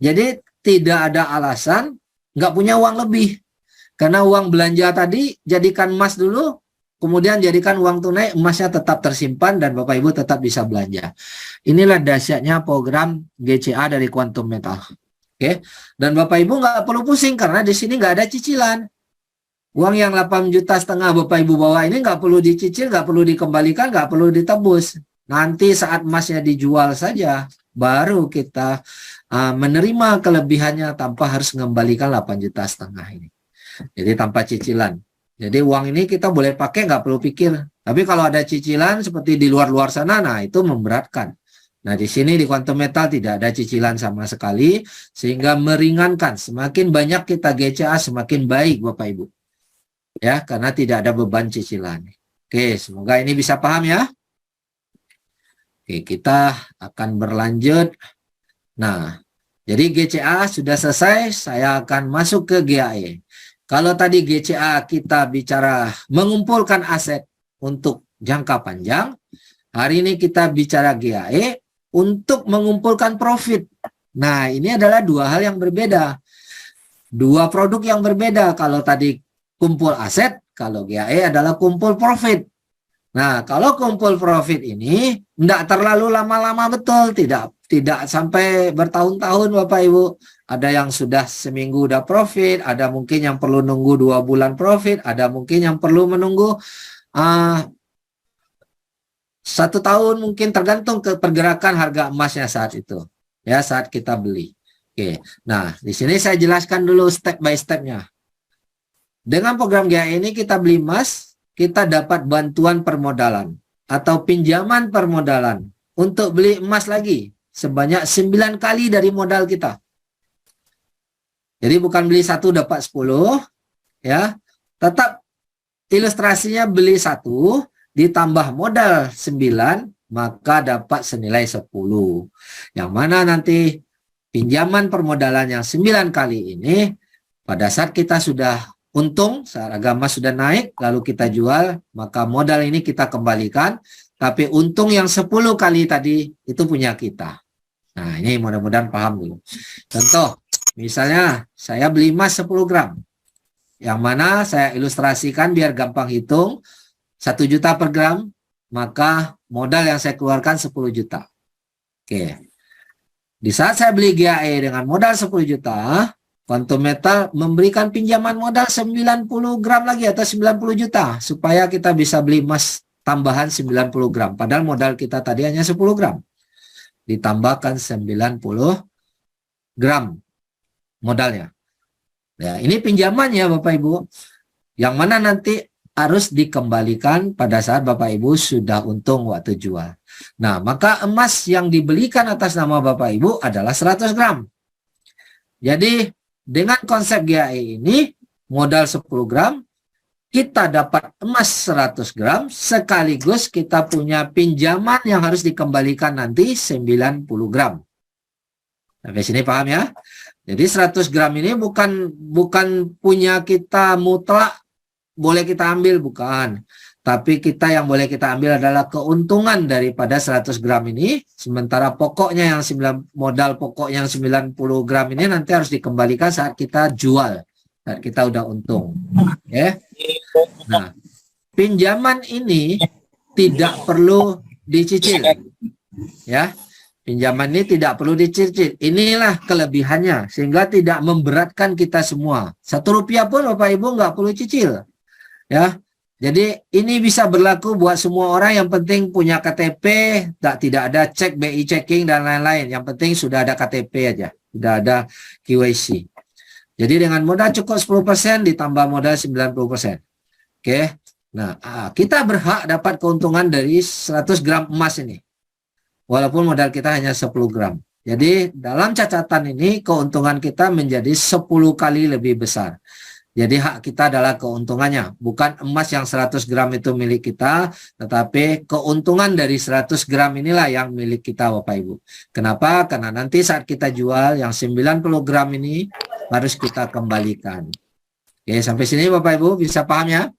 Jadi tidak ada alasan nggak punya uang lebih. Karena uang belanja tadi jadikan emas dulu, kemudian jadikan uang tunai, emasnya tetap tersimpan dan Bapak Ibu tetap bisa belanja. Inilah dahsyatnya program GCA dari Quantum Metal. Oke. Dan Bapak Ibu nggak perlu pusing karena di sini nggak ada cicilan. Uang yang 8,5 juta Bapak Ibu bawa ini nggak perlu dicicil, nggak perlu dikembalikan, nggak perlu ditebus. Nanti saat emasnya dijual saja, baru kita menerima kelebihannya tanpa harus mengembalikan 8,5 juta ini. Jadi tanpa cicilan. Jadi uang ini kita boleh pakai, nggak perlu pikir. Tapi kalau ada cicilan seperti di luar-luar sana, nah itu memberatkan. Nah di sini di Quantum Metal tidak ada cicilan sama sekali, sehingga meringankan. Semakin banyak kita GCA, semakin baik Bapak Ibu. Ya, karena tidak ada beban cicilan. Oke, semoga ini bisa paham ya. Oke, kita akan berlanjut. Nah, jadi GCA sudah selesai, saya akan masuk ke GAE. Kalau tadi GCA kita bicara mengumpulkan aset untuk jangka panjang, hari ini kita bicara GAE untuk mengumpulkan profit. Nah, ini adalah 2 hal yang berbeda. 2 produk yang berbeda. Kalau tadi kumpul aset, kalau GAE adalah kumpul profit. Nah, kalau kumpul profit ini tidak terlalu lama-lama betul, tidak sampai bertahun-tahun Bapak Ibu. Ada yang sudah seminggu udah profit, ada mungkin yang perlu nunggu 2 bulan profit, ada mungkin yang perlu menunggu 1 tahun mungkin, tergantung ke pergerakan harga emasnya saat itu. Ya, saat kita beli. Oke. Nah, di sini saya jelaskan dulu step by stepnya. Dengan program GAE ini kita beli emas, kita dapat bantuan permodalan atau pinjaman permodalan untuk beli emas lagi sebanyak 9 kali dari modal kita. Jadi bukan beli 1 dapat 10 ya. Tetap ilustrasinya beli 1 ditambah modal 9 maka dapat senilai 10. Yang mana nanti pinjaman permodalan yang 9 kali ini pada saat kita sudah untung, saat harga emas sudah naik, lalu kita jual, maka modal ini kita kembalikan, tapi untung yang 10 kali tadi itu punya kita. Nah, ini mudah-mudahan paham dulu. Contoh, misalnya saya beli emas 10 gram, yang mana saya ilustrasikan biar gampang hitung, 1 juta per gram, maka modal yang saya keluarkan 10 juta. Oke. Di saat saya beli GAE dengan modal 10 juta, Quantum Metal memberikan pinjaman modal 90 gram lagi atau 90 juta supaya kita bisa beli emas tambahan 90 gram. Padahal modal kita tadi hanya 10 gram. Ditambahkan 90 gram modalnya. Ya, ini pinjamannya Bapak Ibu. Yang mana nanti harus dikembalikan pada saat Bapak Ibu sudah untung waktu jual. Nah, maka emas yang dibelikan atas nama Bapak Ibu adalah 100 gram. Jadi dengan konsep GAE ini, modal 10 gram, kita dapat emas 100 gram, sekaligus kita punya pinjaman yang harus dikembalikan nanti 90 gram. Sampai sini paham ya? Jadi 100 gram ini bukan punya kita mutlak, boleh kita ambil, bukan. Tapi kita yang boleh kita ambil adalah keuntungan daripada 100 gram ini. Sementara pokoknya yang modal pokok yang 90 gram ini nanti harus dikembalikan saat kita jual. Saat kita udah untung. Ya. Nah, pinjaman ini tidak perlu dicicil. Ya. Pinjaman ini tidak perlu dicicil. Inilah kelebihannya, sehingga tidak memberatkan kita semua. 1 rupiah pun Bapak Ibu nggak perlu cicil. Ya, jadi ini bisa berlaku buat semua orang, yang penting punya KTP, tidak ada cek BI checking dan lain-lain. Yang penting sudah ada KTP aja, sudah ada KYC. Jadi dengan modal cukup 10% ditambah modal 90%. Oke. Nah, kita berhak dapat keuntungan dari 100 gram emas ini. Walaupun modal kita hanya 10 gram. Jadi dalam catatan ini keuntungan kita menjadi 10 kali lebih besar. Jadi hak kita adalah keuntungannya. Bukan emas yang 100 gram itu milik kita, tetapi keuntungan dari 100 gram inilah yang milik kita Bapak Ibu. Kenapa? Karena nanti saat kita jual yang 90 gram ini harus kita kembalikan. Oke, sampai sini Bapak Ibu bisa paham ya?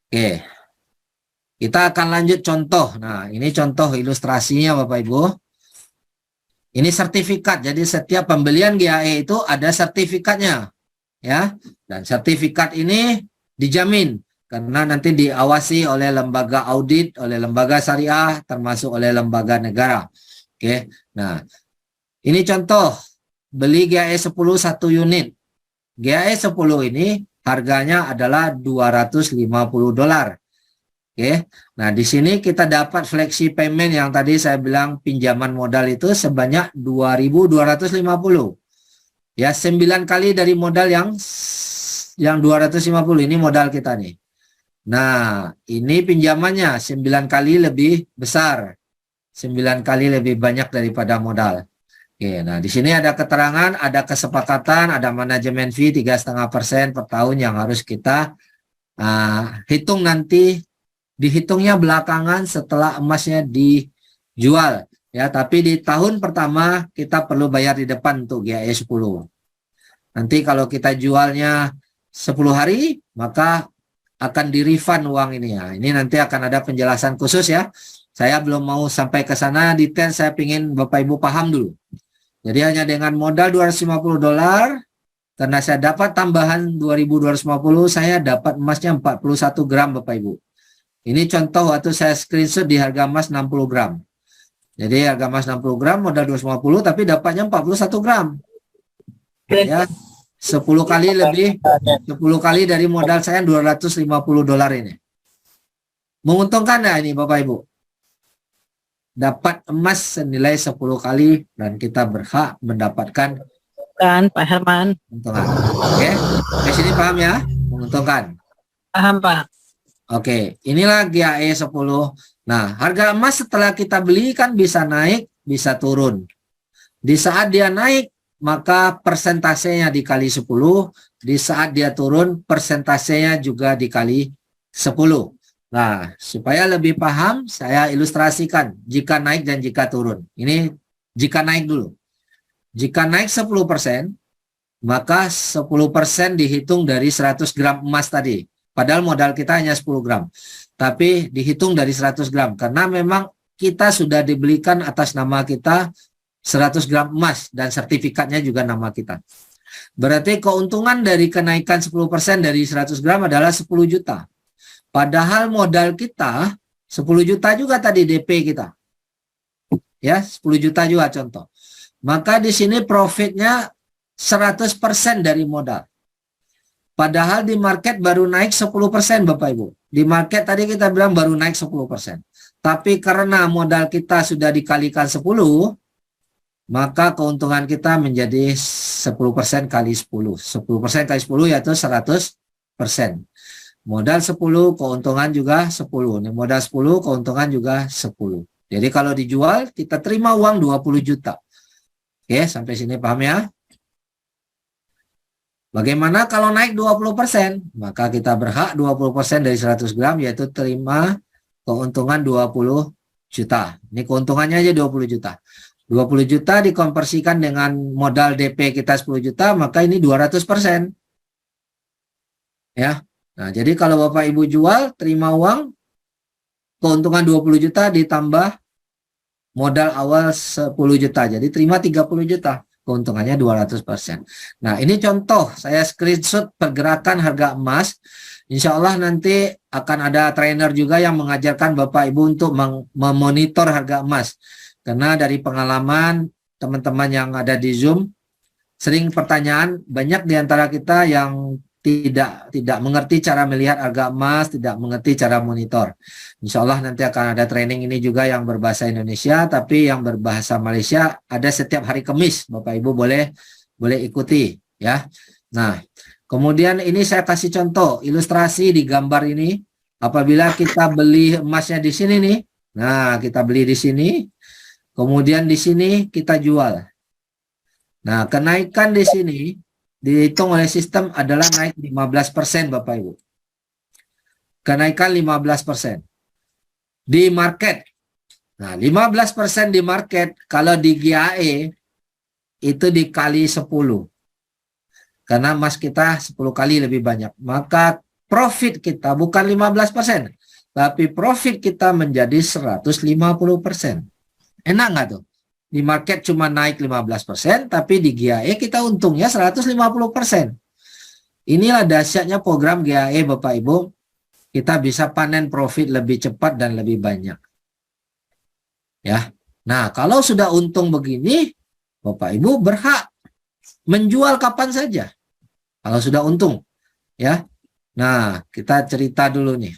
Oke. Kita akan lanjut contoh. Nah, ini contoh ilustrasinya Bapak Ibu. Ini sertifikat. Jadi setiap pembelian GAE itu ada sertifikatnya. Ya. Dan sertifikat ini dijamin karena nanti diawasi oleh lembaga audit, oleh lembaga syariah, termasuk oleh lembaga negara. Oke. Nah, ini contoh beli GAE 10 1 unit. GAE 10 ini harganya adalah $250. Oke, nah di sini kita dapat flexi payment yang tadi saya bilang pinjaman modal itu sebanyak 2.250. Ya, 9 kali dari modal yang 250 ini modal kita nih. Nah, ini pinjamannya 9 kali lebih besar. 9 kali lebih banyak daripada modal. Oke, nah di sini ada keterangan, ada kesepakatan, ada manajemen fee 3,5% per tahun yang harus kita hitung nanti. Dihitungnya belakangan setelah emasnya dijual ya, tapi di tahun pertama kita perlu bayar di depan untuk GAE 10. Nanti kalau kita jualnya 10 hari maka akan di-refund uang ini ya. Ini nanti akan ada penjelasan khusus ya. Saya belum mau sampai ke sana detail, saya ingin Bapak Ibu paham dulu. Jadi hanya dengan modal $250 karena saya dapat tambahan 2.250, saya dapat emasnya 41 gram Bapak Ibu. Ini contoh waktu saya screenshot di harga emas 60 gram. Jadi harga emas 60 gram, modal 250, tapi dapatnya 41 gram. Ya, 10 kali lebih, 10 kali dari modal saya $250 ini. Menguntungkan ya ini Bapak Ibu? Dapat emas senilai 10 kali dan kita berhak mendapatkan Kan, Pak Herman. keuntungan. Oke, di sini paham ya? Menguntungkan. Paham, Pak. Oke, inilah GAE 10. Nah, harga emas setelah kita beli kan bisa naik, bisa turun. Di saat dia naik, maka persentasenya dikali 10. Di saat dia turun, persentasenya juga dikali 10. Nah, supaya lebih paham, saya ilustrasikan jika naik dan jika turun. Ini jika naik dulu. Jika naik 10%, maka 10% dihitung dari 100 gram emas tadi. Padahal modal kita hanya 10 gram. Tapi dihitung dari 100 gram. Karena memang kita sudah dibelikan atas nama kita 100 gram emas. Dan sertifikatnya juga nama kita. Berarti keuntungan dari kenaikan 10% dari 100 gram adalah 10 juta. Padahal modal kita 10 juta juga tadi DP kita. Ya, 10 juta juga contoh. Maka di sini profitnya 100% dari modal. Padahal di market baru naik 10% Bapak Ibu. Di market tadi kita bilang baru naik 10%. Tapi karena modal kita sudah dikalikan 10, maka keuntungan kita menjadi 10% kali 10. 10% kali 10 yaitu 100%. Modal 10, keuntungan juga 10. Ini modal 10, keuntungan juga 10. Jadi kalau dijual, kita terima uang 20 juta. Oke, sampai sini paham ya? Bagaimana kalau naik 20%? Maka kita berhak 20% dari 100 gram, yaitu terima keuntungan 20 juta. Ini keuntungannya aja 20 juta. 20 juta dikonversikan dengan modal DP kita 10 juta, maka ini 200%. Ya. Nah, jadi kalau Bapak Ibu jual, terima uang, keuntungan 20 juta ditambah modal awal 10 juta. Jadi terima 30 juta. Keuntungannya 200%. Nah, ini contoh saya screenshot pergerakan harga emas. Insya Allah nanti akan ada trainer juga yang mengajarkan Bapak Ibu untuk memonitor harga emas. karena dari pengalaman teman-teman yang ada di Zoom, sering pertanyaan, banyak di antara kita yang tidak mengerti cara melihat harga emas, tidak mengerti cara monitor. Insya Allah nanti akan ada training ini juga yang berbahasa Indonesia, tapi yang berbahasa Malaysia ada setiap hari Kamis. Bapak Ibu boleh ikuti ya. Nah, kemudian ini saya kasih contoh ilustrasi di gambar ini. Apabila kita beli emasnya di sini nih, nah kita beli di sini, kemudian di sini kita jual. Nah, kenaikan di sini dihitung oleh sistem adalah naik 15% Bapak Ibu. Kenaikan 15%. Di market. Nah, 15% di market kalau di GAE itu dikali 10. Karena emas kita 10 kali lebih banyak. Maka profit kita bukan 15%, tapi profit kita menjadi 150%. Enak nggak tuh? Di market cuma naik 15%, tapi di GAE kita untungnya 150%. Inilah dahsyatnya program GAE Bapak Ibu. Kita bisa panen profit lebih cepat dan lebih banyak. Ya. Nah, kalau sudah untung begini, Bapak Ibu berhak menjual kapan saja. Kalau sudah untung. Ya. Nah, kita cerita dulu nih.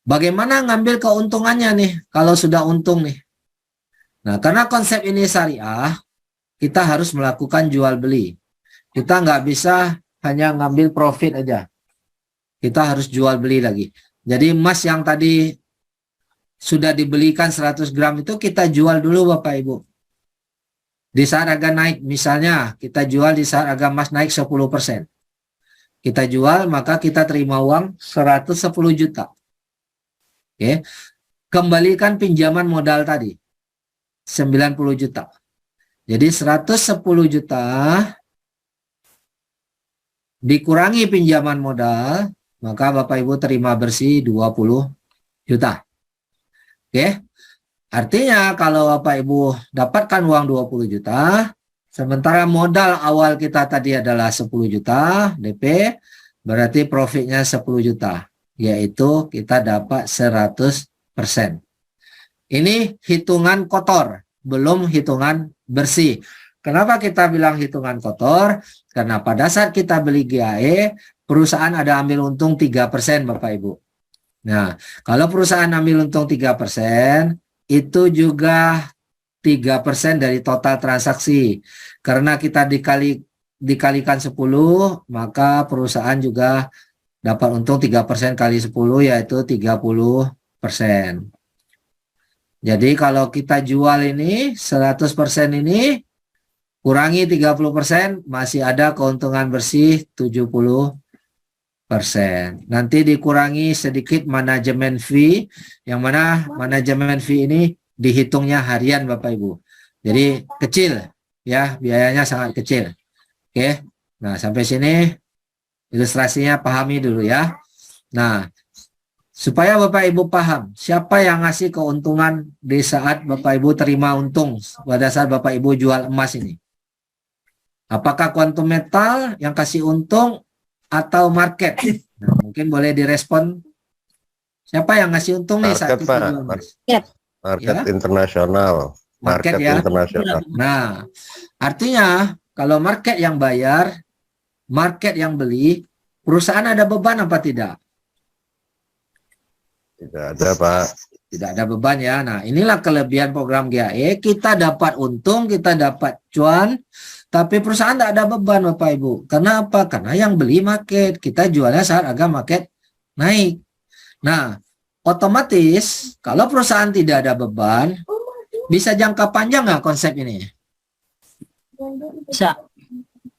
Bagaimana ngambil keuntungannya nih kalau sudah untung nih? Nah, karena konsep ini syariah, kita harus melakukan jual beli. Kita nggak bisa hanya ngambil profit aja. Kita harus jual beli lagi. Jadi emas yang tadi sudah dibelikan 100 gram itu kita jual dulu Bapak Ibu. Di saat harga naik, misalnya kita jual di saat harga emas naik 10%. Kita jual, maka kita terima uang 110 juta. Oke, kembalikan pinjaman modal tadi 90 juta. Jadi 110 juta dikurangi pinjaman modal, maka Bapak Ibu terima bersih 20 juta. Oke. Artinya kalau Bapak Ibu dapatkan uang 20 juta, sementara modal awal kita tadi adalah 10 juta DP, berarti profitnya 10 juta. Yaitu kita dapat 100%. Ini hitungan kotor, belum hitungan bersih. Kenapa kita bilang hitungan kotor? Karena pada saat kita beli GAE, perusahaan ada ambil untung 3% Bapak Ibu. Nah, kalau perusahaan ambil untung 3%, itu juga 3% dari total transaksi. Karena kita dikalikan 10, maka perusahaan juga dapat untung 3% kali 10 yaitu 30%. Jadi kalau kita jual ini 100% ini kurangi 30%, masih ada keuntungan bersih 70%. Nanti dikurangi sedikit manajemen fee, yang mana manajemen fee ini dihitungnya harian Bapak Ibu. Jadi kecil ya, biayanya sangat kecil. Oke. Nah, sampai sini ilustrasinya pahami dulu ya. Nah, supaya Bapak Ibu paham siapa yang ngasih keuntungan di saat Bapak Ibu terima untung pada saat Bapak Ibu jual emas ini. Apakah Quantum Metal yang kasih untung atau market? Nah, mungkin boleh direspon. Siapa yang ngasih untung nih saat Market, Pak. jual emas? Market Ya. internasional. Market ya. Internasional. Nah, artinya kalau market yang bayar, market yang beli, perusahaan ada beban apa tidak? Tidak ada, Pak. Tidak ada beban ya. Nah, inilah kelebihan program GAE. Kita dapat untung, kita dapat cuan, tapi perusahaan tidak ada beban Bapak Ibu. Karena apa? Karena yang beli market. Kita jualnya saat harga market naik. Nah, otomatis kalau perusahaan tidak ada beban, bisa jangka panjang nggak konsep ini? Bisa.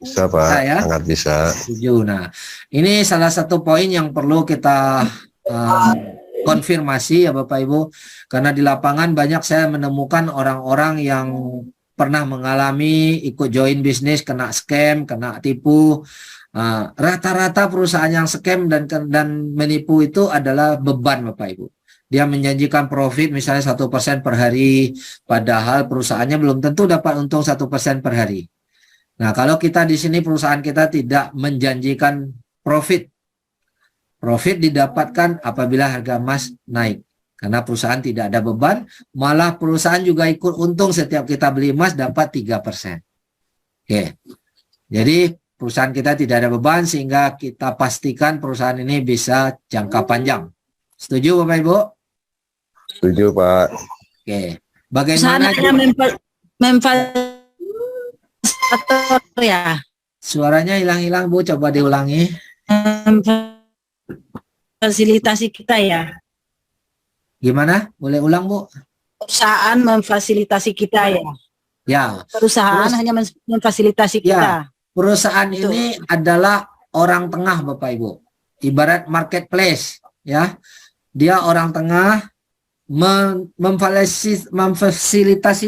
Bisa, Pak. Bisa, ya? Sangat bisa. Setuju. Nah, ini salah satu poin yang perlu kita konfirmasi ya Bapak Ibu, karena di lapangan banyak saya menemukan orang-orang yang pernah mengalami ikut join bisnis, kena scam, kena tipu. Rata-rata perusahaan yang scam dan menipu itu adalah beban Bapak Ibu. Dia menjanjikan profit misalnya 1% per hari, padahal perusahaannya belum tentu dapat untung 1% per hari. Nah, kalau kita di sini perusahaan kita tidak menjanjikan profit. Profit didapatkan apabila harga emas naik. Karena perusahaan tidak ada beban, malah perusahaan juga ikut untung setiap kita beli emas dapat 3%. Oke. Jadi perusahaan kita tidak ada beban sehingga kita pastikan perusahaan ini bisa jangka panjang. Setuju Bapak Ibu? Setuju, Pak. Oke. Perusahaan Bagaimana hanya memfasilitator ya. suaranya hilang-hilang Bu, coba diulangi. Fasilitasi kita ya. Gimana? Boleh ulang Bu? Perusahaan memfasilitasi kita ya. Ya, Perusahaan Terus- hanya memfasilitasi Ya. kita. perusahaan Betul. ini adalah orang tengah Bapak Ibu. Ibarat marketplace ya. Dia orang tengah memfasilitasi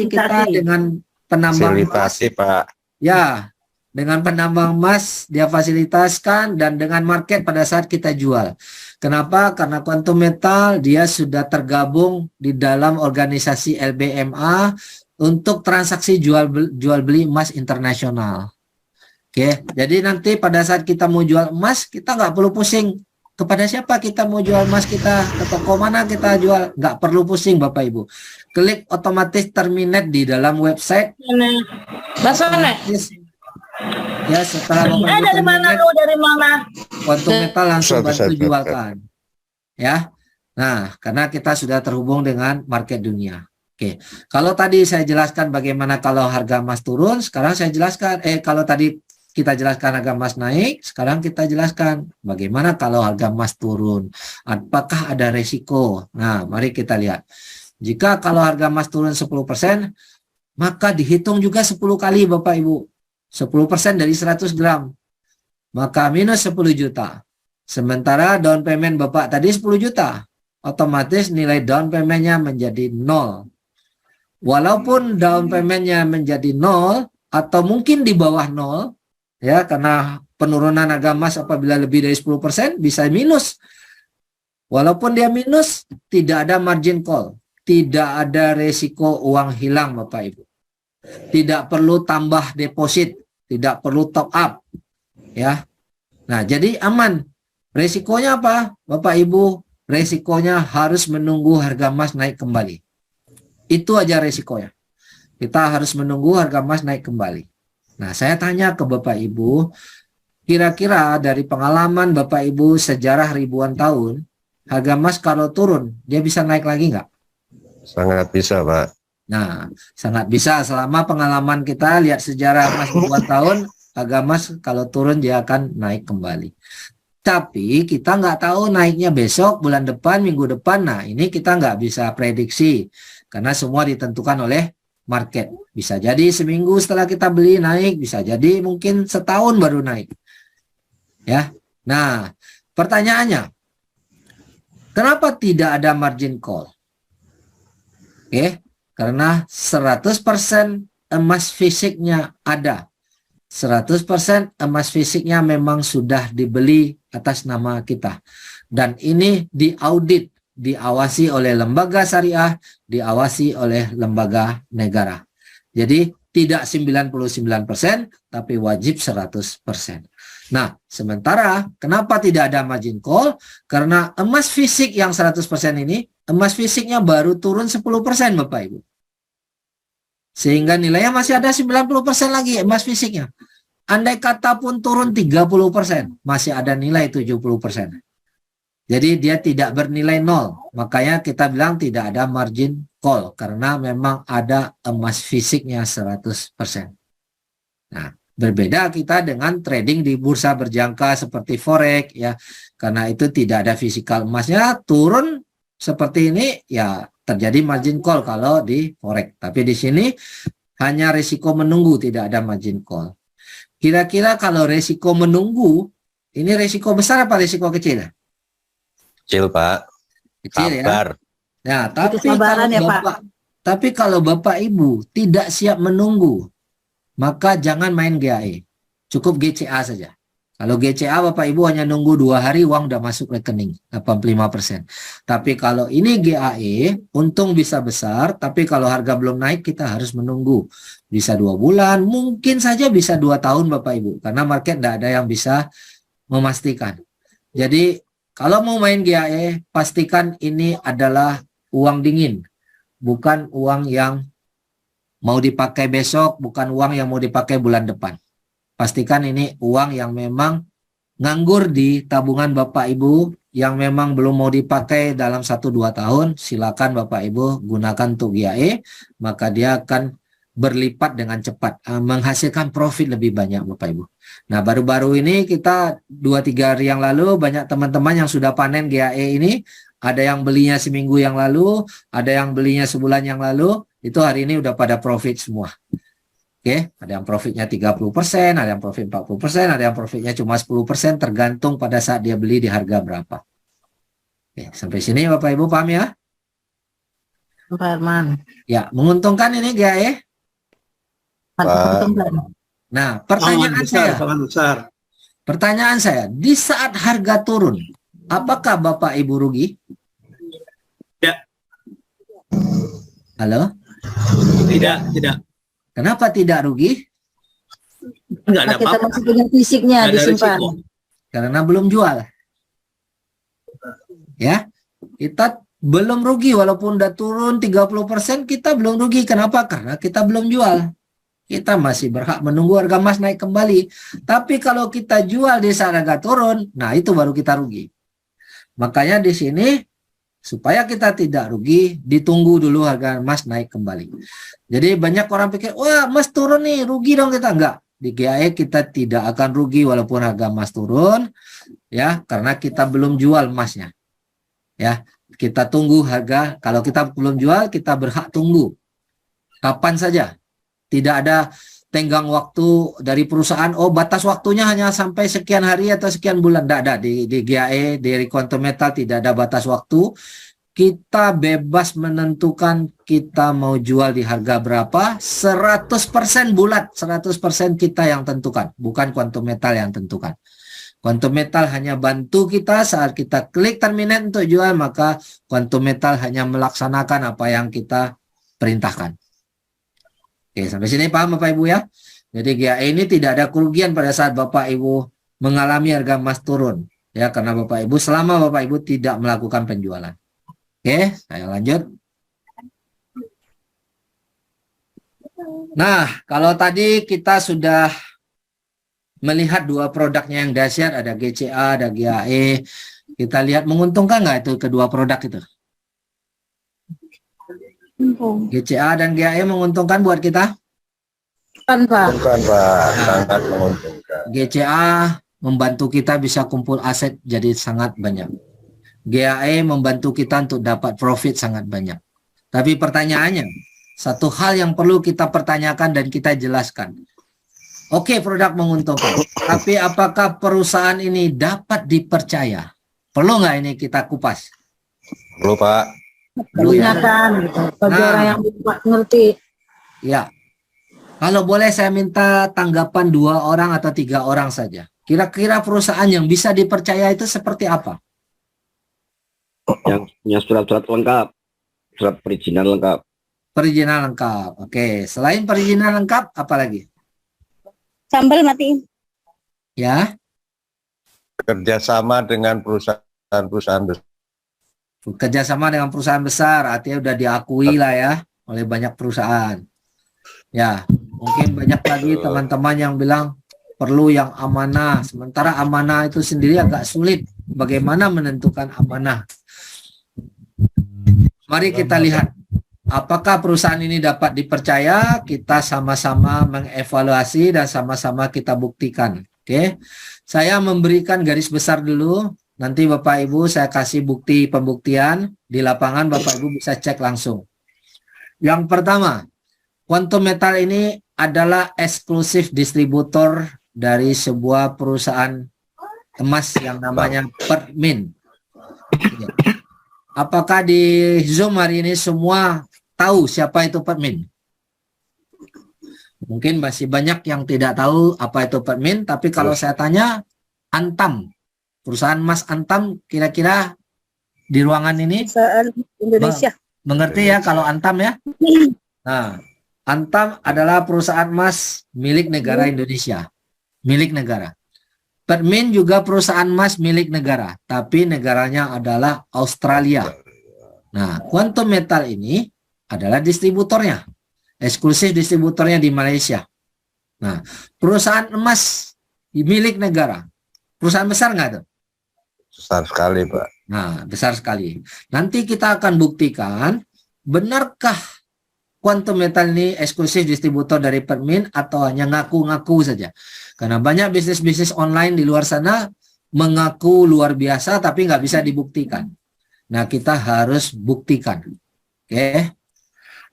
kita Fasilitasi. dengan penambang emas. Fasilitasi, Pak. Ya, dengan penambang emas dia fasilitaskan dan dengan market pada saat kita jual. Kenapa? Karena Quantum Metal dia sudah tergabung di dalam organisasi LBMA untuk transaksi jual beli emas internasional. Oke, jadi nanti pada saat kita mau jual emas kita nggak perlu pusing kepada siapa kita mau jual emas kita, ke toko mana kita jual, nggak perlu pusing Bapak Ibu. Klik otomatis terminate di dalam website. Otomatis, ya setelah Bapak Ibu Dari mana terminate, lu? Dari mana? Quantum Metal langsung Bisa, bantu bisa. jualkan. Ya. Nah, karena kita sudah terhubung dengan market dunia. Oke. Kalau tadi saya jelaskan bagaimana kalau harga emas turun, sekarang saya jelaskan kalau tadi kita jelaskan harga emas naik, sekarang kita jelaskan bagaimana kalau harga emas turun. Apakah ada resiko? Nah, mari kita lihat. Jika kalau harga emas turun 10%, maka dihitung juga 10 kali Bapak Ibu. 10% dari 100 gram. Maka minus 10 juta. Sementara down payment Bapak tadi 10 juta. Otomatis nilai down payment-nya menjadi 0. Walaupun down payment-nya menjadi 0 atau mungkin di bawah 0, ya karena penurunan harga emas apabila lebih dari 10% bisa minus. Walaupun dia minus, tidak ada margin call. Tidak ada resiko uang hilang Bapak Ibu. Tidak perlu tambah deposit, tidak perlu top up. Ya. Nah, jadi aman. Resikonya apa? Bapak Ibu, resikonya harus menunggu harga emas naik kembali. Itu aja resikonya. Kita harus menunggu harga emas naik kembali. Nah, saya tanya ke Bapak Ibu, kira-kira dari pengalaman Bapak Ibu sejarah ribuan tahun, harga emas kalau turun, dia bisa naik lagi nggak? Sangat bisa, Pak. Nah, sangat bisa. Selama pengalaman kita lihat sejarah emas ribuan tahun, harga emas kalau turun dia akan naik kembali. Tapi kita nggak tahu naiknya besok, bulan depan, minggu depan. Nah, ini kita nggak bisa prediksi karena semua ditentukan oleh market. Bisa jadi seminggu setelah kita beli naik, bisa jadi mungkin setahun baru naik. Ya. Nah, pertanyaannya, kenapa tidak ada margin call? Oke, karena 100% emas fisiknya ada. 100% emas fisiknya memang sudah dibeli atas nama kita. Dan ini diaudit, diawasi oleh lembaga syariah, diawasi oleh lembaga negara. Jadi tidak 99%, tapi wajib 100%. Nah, sementara kenapa tidak ada margin call? Karena emas fisik yang 100% ini, emas fisiknya baru turun 10% Bapak Ibu. Sehingga nilainya masih ada 90% lagi emas fisiknya. Andai kata pun turun 30%, masih ada nilai 70%. Jadi dia tidak bernilai 0. Makanya kita bilang tidak ada margin call. Karena memang ada emas fisiknya 100%. Nah, berbeda kita dengan trading di bursa berjangka seperti forex ya. Karena itu tidak ada fisikal emasnya, turun seperti ini ya terjadi margin call kalau di forex. Tapi di sini hanya risiko menunggu, tidak ada margin call. Kira-kira kalau risiko menunggu, ini risiko besar apa risiko kecil? Kecil, Pak. Kecil Sabar. ya. Nah, tapi kesabaran ya, Pak. Tapi kalau Bapak Ibu tidak siap menunggu, maka jangan main GAE. Cukup GCA saja. Kalau GCA Bapak Ibu hanya nunggu 2 hari uang udah masuk rekening 85%. Tapi kalau ini GAE untung bisa besar, tapi kalau harga belum naik kita harus menunggu. Bisa 2 bulan, mungkin saja bisa 2 tahun Bapak Ibu. Karena market tidak ada yang bisa memastikan. Jadi kalau mau main GAE pastikan ini adalah uang dingin, bukan uang yang mau dipakai besok, bukan uang yang mau dipakai bulan depan. Pastikan ini uang yang memang nganggur di tabungan Bapak Ibu, yang memang belum mau dipakai dalam 1-2 tahun. Silakan Bapak Ibu gunakan untuk GAE, maka dia akan berlipat dengan cepat, menghasilkan profit lebih banyak Bapak Ibu. Nah, baru-baru ini kita 2-3 hari yang lalu banyak teman-teman yang sudah panen GAE ini, ada yang belinya seminggu yang lalu, ada yang belinya sebulan yang lalu, itu hari ini udah pada profit semua. Oke, ada yang profitnya 30%, ada yang profit 40%, ada yang profitnya cuma 10%, tergantung pada saat dia beli di harga berapa. Oke, sampai sini Bapak Ibu paham ya? Pak Herman. Ya, menguntungkan ini GAE. Nah, pertanyaan saya, di saat harga turun, apakah Bapak Ibu rugi? Tidak. Halo? Tidak. Kenapa tidak rugi? Enggak ada Kita apa-apa. masih punya fisiknya Nggak ada disimpan. risiko. Karena belum jual. Ya, kita belum rugi walaupun udah turun 30%, kita belum rugi. Kenapa? Karena kita belum jual. Kita masih berhak menunggu harga emas naik kembali. Tapi kalau kita jual di saat harga turun, nah itu baru kita rugi. Makanya di sini supaya kita tidak rugi, ditunggu dulu harga emas naik kembali. Jadi banyak orang pikir, wah emas turun nih, rugi dong kita. Enggak. Di GAE kita tidak akan rugi walaupun harga emas turun, ya, karena kita belum jual emasnya. Ya, kita tunggu harga. Kalau kita belum jual, kita berhak tunggu. Kapan saja. Tidak ada tenggang waktu dari perusahaan, oh batas waktunya hanya sampai sekian hari atau sekian bulan. Tidak ada. Di GAE, dari Quantum Metal tidak ada batas waktu. Kita bebas menentukan kita mau jual di harga berapa, 100% bulat, 100% kita yang tentukan, bukan Quantum Metal yang tentukan. Quantum Metal hanya bantu kita saat kita klik terminate untuk jual, maka Quantum Metal hanya melaksanakan apa yang kita perintahkan. Oke, sampai sini paham Bapak Ibu ya? Jadi GAE ini tidak ada kerugian pada saat Bapak Ibu mengalami harga emas turun. Ya, karena Bapak Ibu, selama Bapak Ibu tidak melakukan penjualan. Oke, saya lanjut. Nah, kalau tadi kita sudah melihat dua produknya yang dahsyat, ada GCA, ada GAE. Kita lihat menguntungkan nggak itu kedua produk itu? GCA dan GAE menguntungkan buat kita? Kan Pak. Bukan Pak, sangat menguntungkan. GCA membantu kita bisa kumpul aset jadi sangat banyak. GAE membantu kita untuk dapat profit sangat banyak. Tapi pertanyaannya, satu hal yang perlu kita pertanyakan dan kita jelaskan. Oke, produk menguntungkan. Tapi apakah perusahaan ini dapat dipercaya? Perlu nggak ini kita kupas? Perlu Pak. Perlu ya? Tanyakan gitu. Bagi Nah. orang yang tidak ngerti. Ya. Kalau boleh saya minta tanggapan 2 orang atau 3 orang saja. Kira-kira perusahaan yang bisa dipercaya itu seperti apa? Yang punya surat-surat lengkap, surat perizinan lengkap. Perizinan lengkap. Oke, selain perizinan lengkap, apa lagi? Sambal matiin. Ya, Kerjasama dengan perusahaan-perusahaan besar. kerjasama dengan perusahaan besar, artinya udah diakui lah ya oleh banyak perusahaan. Ya, mungkin banyak lagi teman-teman yang bilang perlu yang amanah. Sementara amanah itu sendiri agak sulit. Bagaimana menentukan amanah? Mari kita lihat. Apakah perusahaan ini dapat dipercaya? Kita sama-sama mengevaluasi dan sama-sama kita buktikan. Oke, saya memberikan garis besar dulu. Nanti Bapak Ibu saya kasih bukti pembuktian di lapangan. Bapak Ibu bisa cek langsung. Yang pertama, Quantum Metal ini adalah eksklusif distributor dari sebuah perusahaan emas yang namanya Permin. Ya. Apakah di Zoom hari ini semua tahu siapa itu Permin? Mungkin masih banyak yang tidak tahu apa itu Permin, tapi kalau saya tanya Antam, perusahaan emas Antam, kira-kira di ruangan ini Perusahaan Indonesia. mengerti ya kalau Antam ya? Nah, Antam adalah perusahaan emas milik negara Indonesia, milik negara. Permin juga perusahaan emas milik negara, tapi negaranya adalah Australia. Nah, Quantum Metal ini adalah distributornya, eksklusif distributornya di Malaysia. Nah, perusahaan emas milik negara, perusahaan besar nggak tuh? Besar sekali, Pak. Nah, besar sekali. Nanti kita akan buktikan, benarkah Quantum Metal ini eksklusif distributor dari Permin atau hanya ngaku-ngaku saja. Karena banyak bisnis-bisnis online di luar sana mengaku luar biasa tapi nggak bisa dibuktikan. Nah, kita harus buktikan. Oke.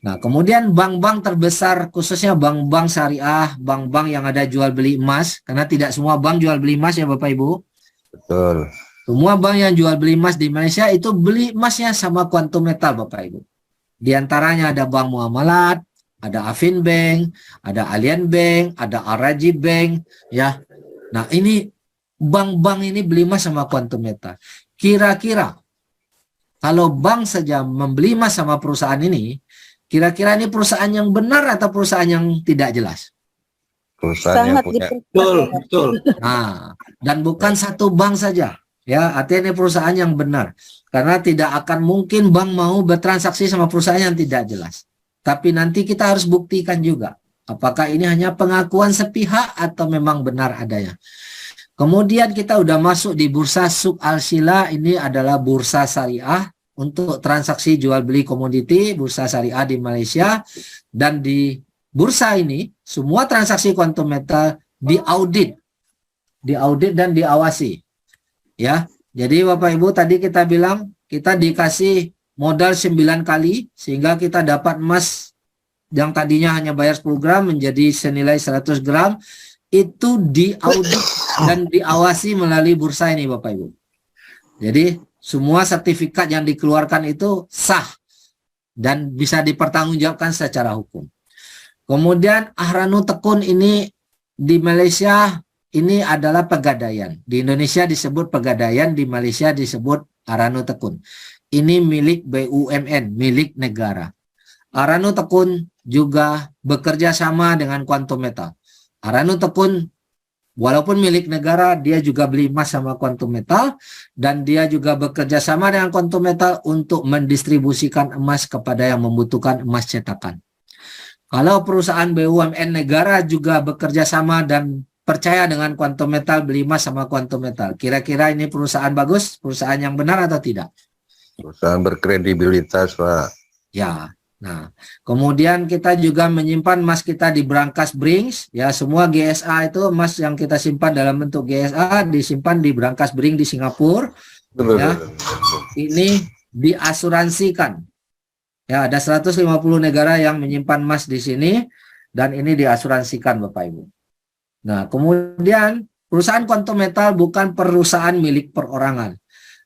Nah, kemudian bank-bank terbesar, khususnya bank-bank syariah, bank-bank yang ada jual beli emas, karena tidak semua bank jual beli emas ya Bapak Ibu. Betul. Semua bank yang jual beli emas di Malaysia itu beli emasnya sama Quantum Metal Bapak Ibu. Di antaranya ada Bank Muamalat, ada Afin Bank, ada Allianz Bank, ada Al-Rajhi Bank, ya. Nah, ini bank-bank ini beli emas sama Quantum Metal. Kira-kira kalau bank saja membeli emas sama perusahaan ini, kira-kira ini perusahaan yang benar atau perusahaan yang tidak jelas? Perusahaan yang Sangat punya Betul, betul. Nah, dan bukan satu bank saja. Ya, artinya ini perusahaan yang benar. Karena tidak akan mungkin bank mau bertransaksi sama perusahaan yang tidak jelas. Tapi nanti kita harus buktikan juga. Apakah ini hanya pengakuan sepihak atau memang benar adanya. Kemudian kita udah masuk di bursa Suk Al-Sila. Ini adalah bursa syariah untuk transaksi jual beli komoditi, bursa syariah di Malaysia. Dan di bursa ini, semua transaksi Quantum Metal diaudit dan diawasi. Ya, jadi Bapak Ibu tadi kita bilang kita dikasih modal 9 kali sehingga kita dapat emas yang tadinya hanya bayar 10 gram menjadi senilai 100 gram itu diaudit dan diawasi melalui bursa ini Bapak Ibu. Jadi semua sertifikat yang dikeluarkan itu sah dan bisa dipertanggungjawabkan secara hukum. Kemudian Ahranu Tekun ini di Malaysia ini adalah Pegadaian. Di Indonesia disebut Pegadaian, di Malaysia disebut Ahranu Tekun. Ini milik BUMN, milik negara. Ahranu Tekun juga bekerja sama dengan Quantum Metal. Ahranu Tekun walaupun milik negara, dia juga beli emas sama Quantum Metal dan dia juga bekerja sama dengan Quantum Metal untuk mendistribusikan emas kepada yang membutuhkan emas cetakan. Kalau perusahaan BUMN negara juga bekerja sama dan percaya dengan Quantum Metal, beli emas sama Quantum Metal. Kira-kira ini perusahaan bagus, perusahaan yang benar atau tidak? perusahaan berkredibilitas, Pak. Ya. Nah, kemudian kita juga menyimpan emas kita di Brankas Brings. Ya, semua GSA itu emas yang kita simpan dalam bentuk GSA disimpan di Brankas Brings di Singapura. Ya. Ini diasuransikan. Ya, ada 150 negara yang menyimpan emas di sini dan ini diasuransikan Bapak Ibu. Nah, kemudian perusahaan Quantum Metal bukan perusahaan milik perorangan.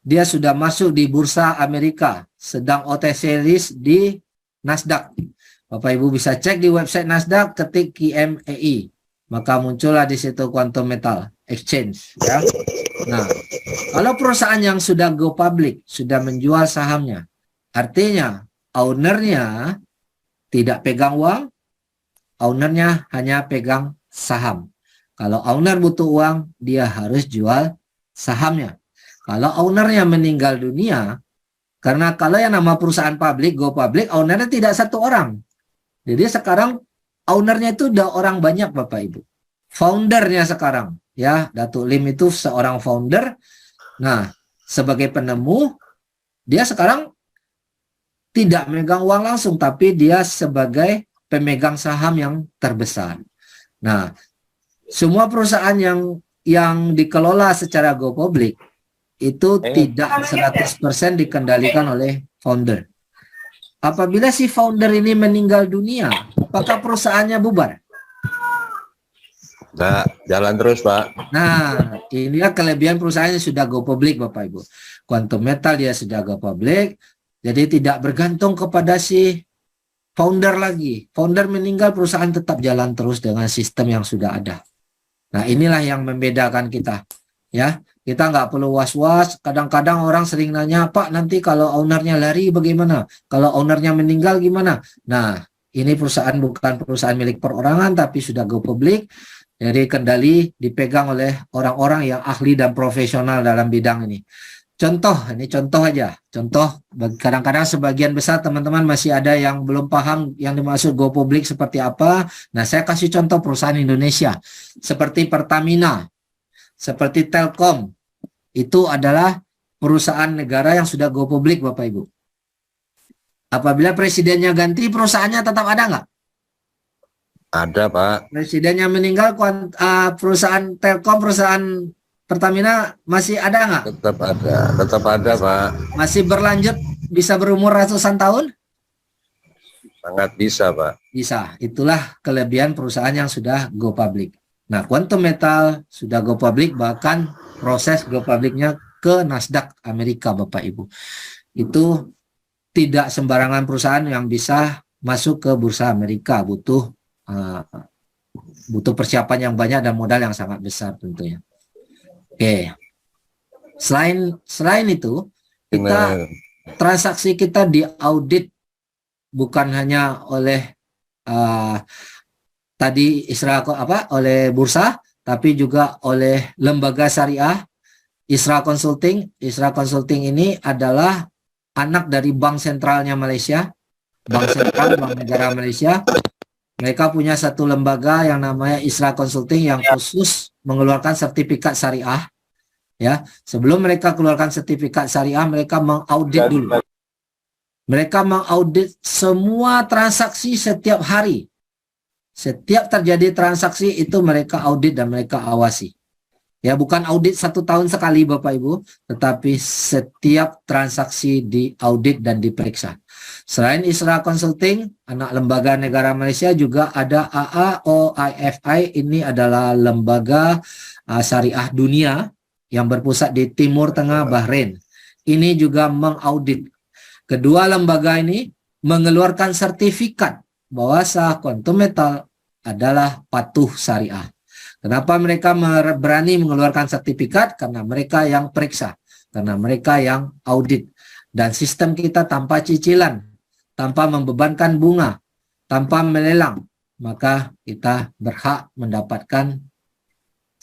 Dia sudah masuk di bursa Amerika, sedang OTC list di Nasdaq. Bapak Ibu bisa cek di website Nasdaq, ketik QMEI, maka muncullah di situ Quantum Metal Exchange. Ya. Nah, kalau perusahaan yang sudah go public, sudah menjual sahamnya, artinya ownernya tidak pegang uang, ownernya hanya pegang saham. Kalau owner butuh uang, dia harus jual sahamnya. Kalau ownernya meninggal dunia, karena kalau yang nama perusahaan publik, go public, ownernya tidak satu orang. Jadi sekarang ownernya itu udah orang banyak Bapak Ibu. Foundernya sekarang, ya, Datuk Lim itu seorang founder. Nah, sebagai penemu, dia sekarang tidak memegang uang langsung, tapi dia sebagai pemegang saham yang terbesar. Nah, semua perusahaan yang dikelola secara go public itu tidak 100% dikendalikan oleh founder. Apabila si founder ini meninggal dunia, apakah perusahaannya bubar? Nah, jalan terus, Pak. Nah, inilah kelebihan perusahaan yang sudah go public, Bapak Ibu. Quantum Metal dia sudah go public, jadi tidak bergantung kepada si founder lagi. Founder meninggal, perusahaan tetap jalan terus dengan sistem yang sudah ada. Nah, inilah yang membedakan kita. Ya, kita nggak perlu was-was. Kadang-kadang orang sering nanya, Pak, nanti kalau ownernya lari bagaimana? Kalau ownernya meninggal gimana? Nah, ini perusahaan bukan perusahaan milik perorangan, tapi sudah go public. Jadi kendali dipegang oleh orang-orang yang ahli dan profesional dalam bidang ini. contoh, ini contoh aja. Contoh, kadang-kadang sebagian besar teman-teman masih ada yang belum paham yang dimaksud go public seperti apa. Nah, saya kasih contoh perusahaan Indonesia. Seperti Pertamina, seperti Telkom. Itu adalah perusahaan negara yang sudah go public, Bapak Ibu. Apabila presidennya ganti, perusahaannya tetap ada nggak? Ada, Pak. Presidennya meninggal, perusahaan Telkom, perusahaan Pertamina masih ada nggak? Tetap ada, Pak. Masih berlanjut, bisa berumur ratusan tahun? Sangat bisa, Pak. Bisa. Itulah kelebihan perusahaan yang sudah go public. Nah, Quantum Metal sudah go public, bahkan proses go publicnya ke Nasdaq Amerika, Bapak Ibu. Itu tidak sembarangan perusahaan yang bisa masuk ke bursa Amerika, butuh persiapan yang banyak dan modal yang sangat besar tentunya. Oke. Selain itu, transaksi kita diaudit bukan hanya oleh oleh bursa, tapi juga oleh lembaga syariah, Isra Consulting. Isra Consulting ini adalah anak dari Bank Sentralnya Malaysia, Bank Sentral, Bank Negara Malaysia. Mereka punya satu lembaga yang namanya Isra Consulting yang khusus mengeluarkan sertifikat syariah. Ya, sebelum mereka keluarkan sertifikat syariah, mereka mengaudit dulu. Mereka mengaudit semua transaksi setiap hari. Setiap terjadi transaksi itu mereka audit dan mereka awasi. Ya, bukan audit 1 tahun sekali Bapak Ibu, tetapi setiap transaksi diaudit dan diperiksa. Selain Isra Consulting, anak lembaga negara Malaysia juga ada AAOIFI. Ini adalah lembaga syariah dunia yang berpusat di Timur Tengah, Bahrain. Ini juga mengaudit. Kedua lembaga ini mengeluarkan sertifikat bahwa Quantum Metal adalah patuh syariah. Kenapa mereka berani mengeluarkan sertifikat? Karena mereka yang periksa, karena mereka yang audit. Dan sistem kita tanpa cicilan, tanpa membebankan bunga, tanpa melelang, maka kita berhak mendapatkan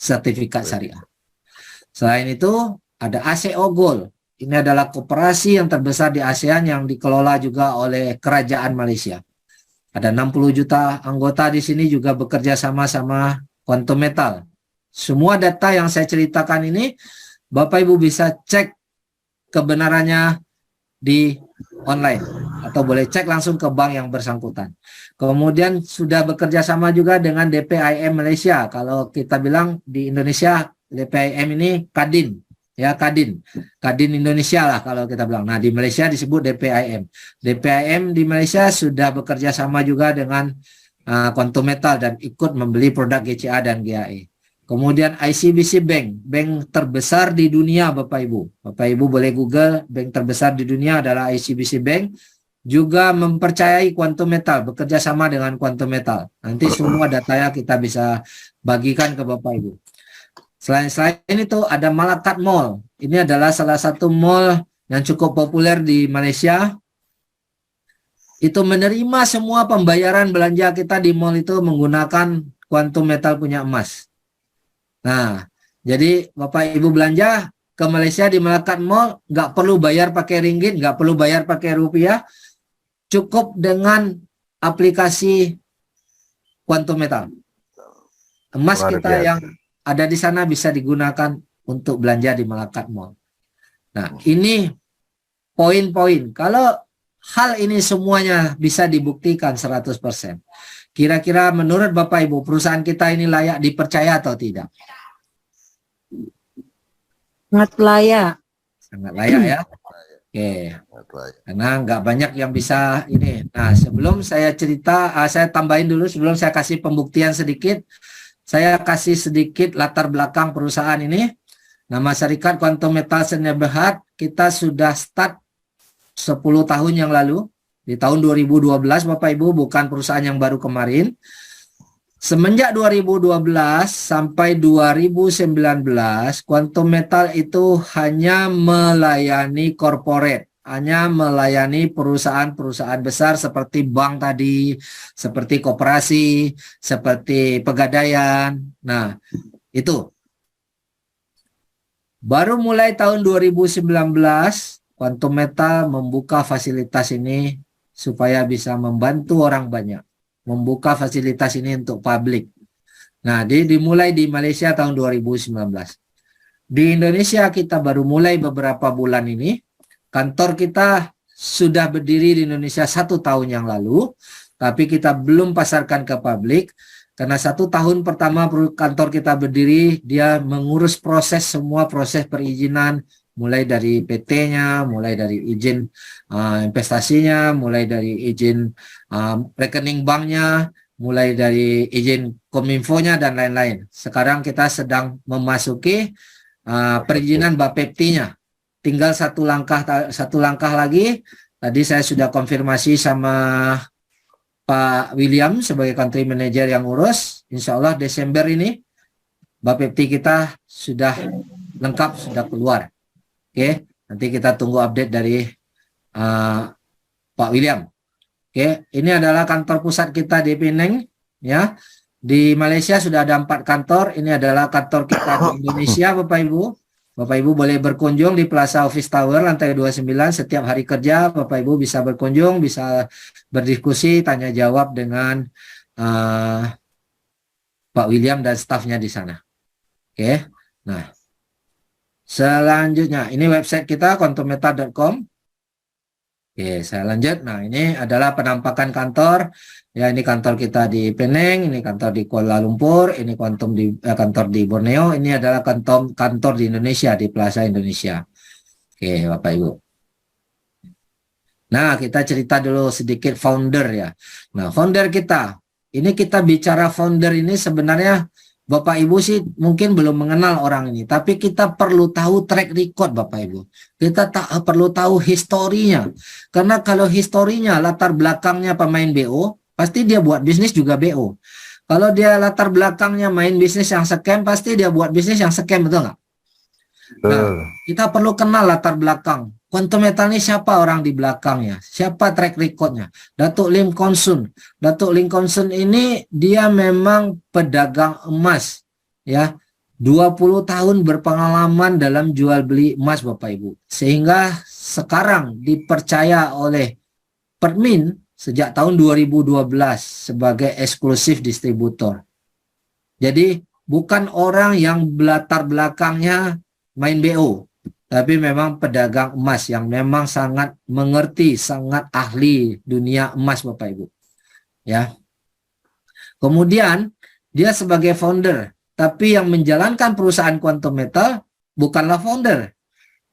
sertifikat syariah. Selain itu, ada ASEO Gold. Ini adalah koperasi yang terbesar di ASEAN yang dikelola juga oleh Kerajaan Malaysia. Ada 60 juta anggota di sini juga bekerja sama-sama Quantum Metal. Semua data yang saya ceritakan ini, Bapak Ibu bisa cek kebenarannya di online. Atau boleh cek langsung ke bank yang bersangkutan. Kemudian sudah bekerja sama juga dengan DPIM Malaysia. Kalau kita bilang di Indonesia, DPIM ini Kadin. Ya, Kadin Indonesia lah kalau kita bilang. Nah, di Malaysia disebut DPIM. DPIM di Malaysia sudah bekerja sama juga dengan Quantum Metal dan ikut membeli produk GCA dan GAE. Kemudian ICBC Bank, bank terbesar di dunia Bapak Ibu. Bapak Ibu boleh Google, bank terbesar di dunia adalah ICBC Bank. Juga mempercayai Quantum Metal, bekerja sama dengan Quantum Metal. Nanti semua datanya kita bisa bagikan ke Bapak Ibu. Selain itu ada Malakat Mall. Ini adalah salah satu mall yang cukup populer di Malaysia. Itu menerima semua pembayaran belanja kita di mall itu menggunakan Quantum Metal punya emas. Nah, jadi Bapak Ibu belanja ke Malaysia di Malakat Mall, nggak perlu bayar pakai ringgit, nggak perlu bayar pakai rupiah, cukup dengan aplikasi Quantum Metal. Emas kita yang ada di sana bisa digunakan untuk belanja di Malakat Mall. Nah, ini poin-poin. Kalau hal ini semuanya bisa dibuktikan 100%. Kira-kira menurut Bapak Ibu, perusahaan kita ini layak dipercaya atau tidak? Sangat layak. Sangat layak ya. Oke. Karena nggak banyak yang bisa ini. Nah, sebelum saya cerita, saya tambahin dulu sebelum saya kasih pembuktian sedikit. Saya kasih sedikit latar belakang perusahaan ini. Nama syarikat Quantum Metal Sdn Bhd, kita sudah start 10 tahun yang lalu. Di tahun 2012 Bapak Ibu, bukan perusahaan yang baru kemarin. Semenjak 2012 sampai 2019, Quantum Metal itu hanya melayani corporate. Hanya melayani perusahaan-perusahaan besar seperti bank tadi, seperti koperasi, seperti pegadaian. Nah, itu. Baru mulai tahun 2019, Quantum Metal membuka fasilitas ini supaya bisa membantu orang banyak. Membuka fasilitas ini untuk publik. Nah, dimulai di Malaysia tahun 2019. Di Indonesia kita baru mulai beberapa bulan ini. Kantor kita sudah berdiri di Indonesia 1 tahun yang lalu, tapi kita belum pasarkan ke publik. Karena 1 tahun pertama kantor kita berdiri, dia mengurus semua proses perizinan, mulai dari PT-nya, mulai dari izin investasinya, mulai dari izin rekening banknya, mulai dari izin Kominfo-nya dan lain-lain. Sekarang kita sedang memasuki perizinan Bapepti-nya. Tinggal satu langkah lagi. Tadi saya sudah konfirmasi sama Pak William sebagai country manager yang urus. Insya Allah Desember ini Bapepti kita sudah lengkap, sudah keluar. Oke, nanti kita tunggu update dari Pak William. Oke, ini adalah kantor pusat kita di Penang, ya. Di Malaysia sudah ada 4 kantor. Ini adalah kantor kita di Indonesia, Bapak Ibu. Bapak Ibu boleh berkunjung di Plaza Office Tower lantai 29 setiap hari kerja. Bapak Ibu bisa berkunjung, bisa berdiskusi, tanya jawab dengan Pak William dan stafnya di sana. Oke, nah. Selanjutnya, ini website kita quantummeta.com. Oke, saya lanjut. Nah, ini adalah penampakan kantor. Ya, ini kantor kita di Penang, ini kantor di Kuala Lumpur, ini kantor di Borneo, ini adalah kantor di Indonesia, di Plaza Indonesia. Oke, Bapak Ibu. Nah, kita cerita dulu sedikit founder ya. Nah, founder kita. Ini kita bicara founder ini sebenarnya Bapak Ibu sih mungkin belum mengenal orang ini, tapi kita perlu tahu track record Bapak Ibu. Kita perlu tahu historinya. Karena kalau historinya, latar belakangnya pemain BO, pasti dia buat bisnis juga BO. Kalau dia latar belakangnya main bisnis yang scam, pasti dia buat bisnis yang scam, betul nggak? Nah, kita perlu kenal latar belakang. Quantum Metal ini siapa orang di belakangnya? Siapa track recordnya? Datuk Lim Kon Sun. Datuk Lim Kon Sun ini dia memang pedagang emas. Ya, 20 tahun berpengalaman dalam jual beli emas Bapak Ibu. Sehingga sekarang dipercaya oleh Permin sejak tahun 2012 sebagai eksklusif distributor. Jadi bukan orang yang latar belakangnya main BO, tapi memang pedagang emas yang memang sangat mengerti, sangat ahli dunia emas Bapak Ibu. Ya. Kemudian dia sebagai founder, tapi yang menjalankan perusahaan Quantum Metal bukanlah founder.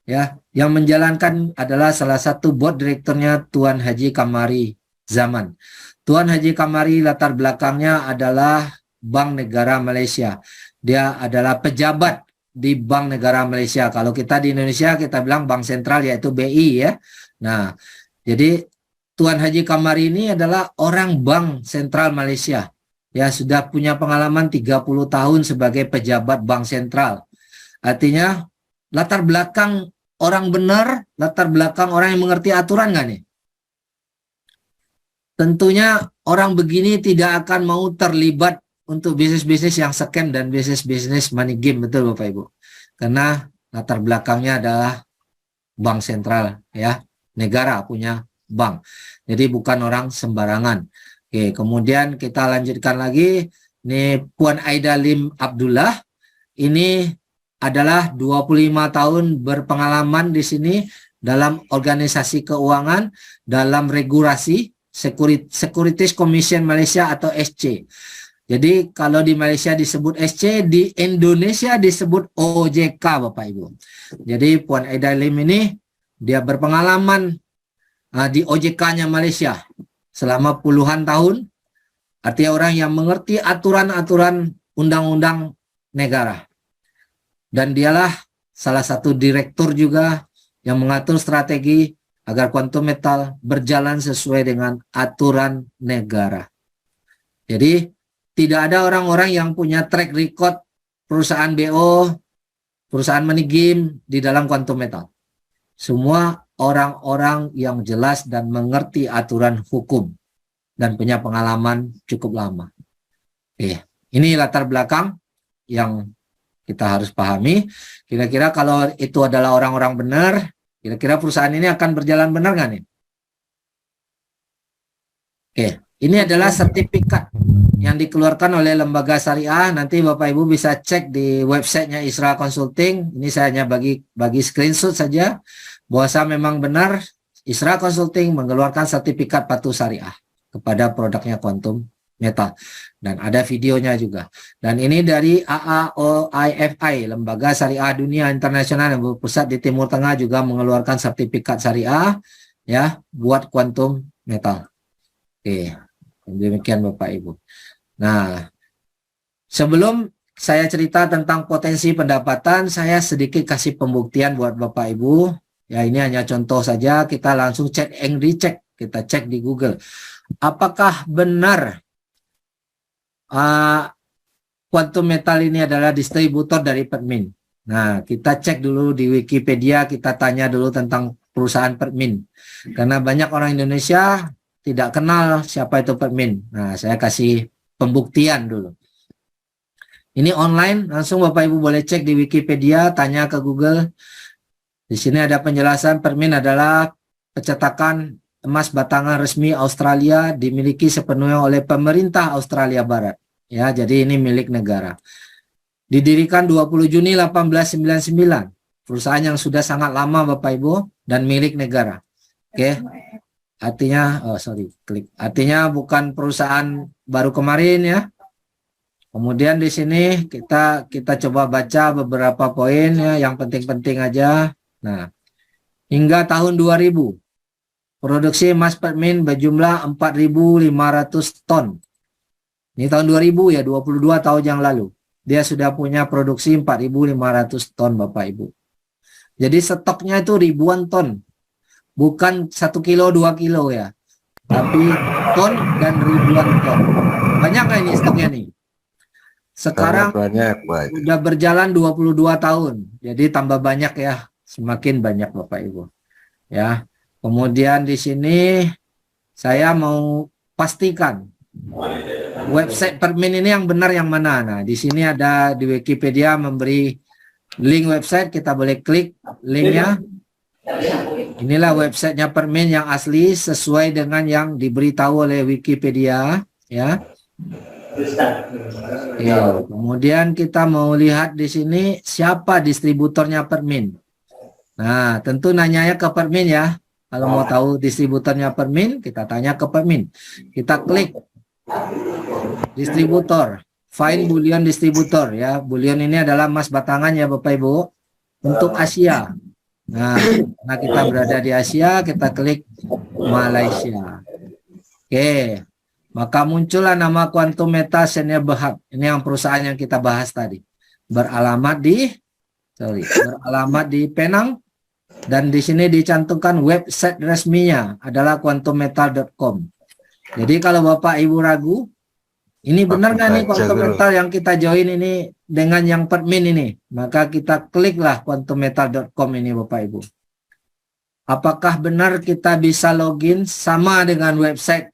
Ya, yang menjalankan adalah salah satu board direkturnya Tuan Haji Kamari Zaman. Tuan Haji Kamari latar belakangnya adalah Bank Negara Malaysia. Dia adalah pejabat di Bank Negara Malaysia. Kalau kita di Indonesia kita bilang Bank Sentral yaitu BI ya. Nah, jadi Tuan Haji Kamari ini adalah orang Bank Sentral Malaysia. Ya, sudah punya pengalaman 30 tahun sebagai pejabat Bank Sentral. Artinya latar belakang orang benar, latar belakang orang yang mengerti aturan nggak nih? Tentunya orang begini tidak akan mau terlibat untuk bisnis-bisnis yang scam dan bisnis-bisnis money game, betul Bapak Ibu. Karena latar belakangnya adalah bank sentral ya, negara punya bank. Jadi bukan orang sembarangan. Oke, kemudian kita lanjutkan lagi. Ini Puan Aida Lim Abdullah. Ini adalah 25 tahun berpengalaman di sini dalam organisasi keuangan, dalam regulasi Securities Commission Malaysia atau SC. Jadi kalau di Malaysia disebut SC, di Indonesia disebut OJK Bapak Ibu. Jadi Puan Aida Lim ini dia berpengalaman di OJK-nya Malaysia selama puluhan tahun. Artinya orang yang mengerti aturan-aturan undang-undang negara. Dan dialah salah satu direktur juga yang mengatur strategi agar Quantum Metal berjalan sesuai dengan aturan negara. Jadi tidak ada orang-orang yang punya track record perusahaan BO, perusahaan money game di dalam Quantum Metal. Semua orang-orang yang jelas dan mengerti aturan hukum dan punya pengalaman cukup lama. Ini latar belakang yang kita harus pahami. Kira-kira kalau itu adalah orang-orang benar, kira-kira perusahaan ini akan berjalan benar nggak nih? Oke, ini adalah sertifikat yang dikeluarkan oleh lembaga syariah. Nanti Bapak Ibu bisa cek di websitenya Isra Consulting. Ini saya hanya bagi screenshot saja bahwa memang benar Isra Consulting mengeluarkan sertifikat patuh syariah kepada produknya Quantum Metal. Dan ada videonya juga. Dan ini dari AAOIFI, Lembaga Syariah Dunia Internasional yang berpusat di Timur Tengah, juga mengeluarkan sertifikat syariah ya buat Quantum Metal. Oke, demikian Bapak Ibu. Nah, sebelum saya cerita tentang potensi pendapatan, saya sedikit kasih pembuktian buat Bapak Ibu. Ya, ini hanya contoh saja, kita langsung cek and recheck, kita cek di Google. Apakah benar Quantum Metal ini adalah distributor dari Permin? Nah, kita cek dulu di Wikipedia, kita tanya dulu tentang perusahaan Permin. Karena banyak orang Indonesia tidak kenal siapa itu Permin. Nah, saya kasih pembuktian dulu. Ini online, langsung Bapak Ibu boleh cek di Wikipedia, tanya ke Google. Di sini ada penjelasan Permin adalah percetakan emas batangan resmi Australia, dimiliki sepenuhnya oleh pemerintah Australia Barat. Ya, jadi ini milik negara. Didirikan 20 Juni 1899. Perusahaan yang sudah sangat lama Bapak Ibu dan milik negara. Oke. Artinya, artinya bukan perusahaan baru kemarin ya. Kemudian di sini kita coba baca beberapa poin ya, yang penting-penting aja. Nah, hingga tahun 2000, produksi emas Permin berjumlah 4.500 ton. Ini tahun 2000 ya, 22 tahun yang lalu. Dia sudah punya produksi 4.500 ton Bapak Ibu. Jadi stoknya itu ribuan ton. Bukan 1 kilo, 2 kilo ya. Tapi ton dan ribuan ton. Banyak nggak ini stoknya nih? Sekarang banyak, baik. udah berjalan 22 tahun. Jadi tambah banyak ya. Semakin banyak Bapak Ibu. Ya. Kemudian di sini saya mau pastikan website Permin ini yang benar yang mana. Nah, di sini ada di Wikipedia memberi link website, kita boleh klik linknya. Inilah websitenya Permin yang asli sesuai dengan yang diberitahu oleh Wikipedia ya. Ya, kemudian kita mau lihat di sini siapa distributornya Permin. Nah, tentu nanyanya ke Permin ya. Kalau mau tahu distributornya Permin, kita tanya ke Permin. Kita klik distributor, find bullion distributor ya. Bullion ini adalah emas batangan ya Bapak Ibu untuk Asia. Nah, karena kita berada di Asia, kita klik Malaysia. Oke, maka muncullah nama Quantum Metal Senior Berhad. Ini yang perusahaan yang kita bahas tadi. Beralamat di Penang, dan di sini dicantumkan website resminya adalah quantummetal.com. Jadi kalau Bapak Ibu ragu, ini benar nggak nih Quantum Metal yang kita join ini dengan yang Permin ini? Maka kita kliklah quantummetal.com ini Bapak Ibu. Apakah benar kita bisa login sama dengan website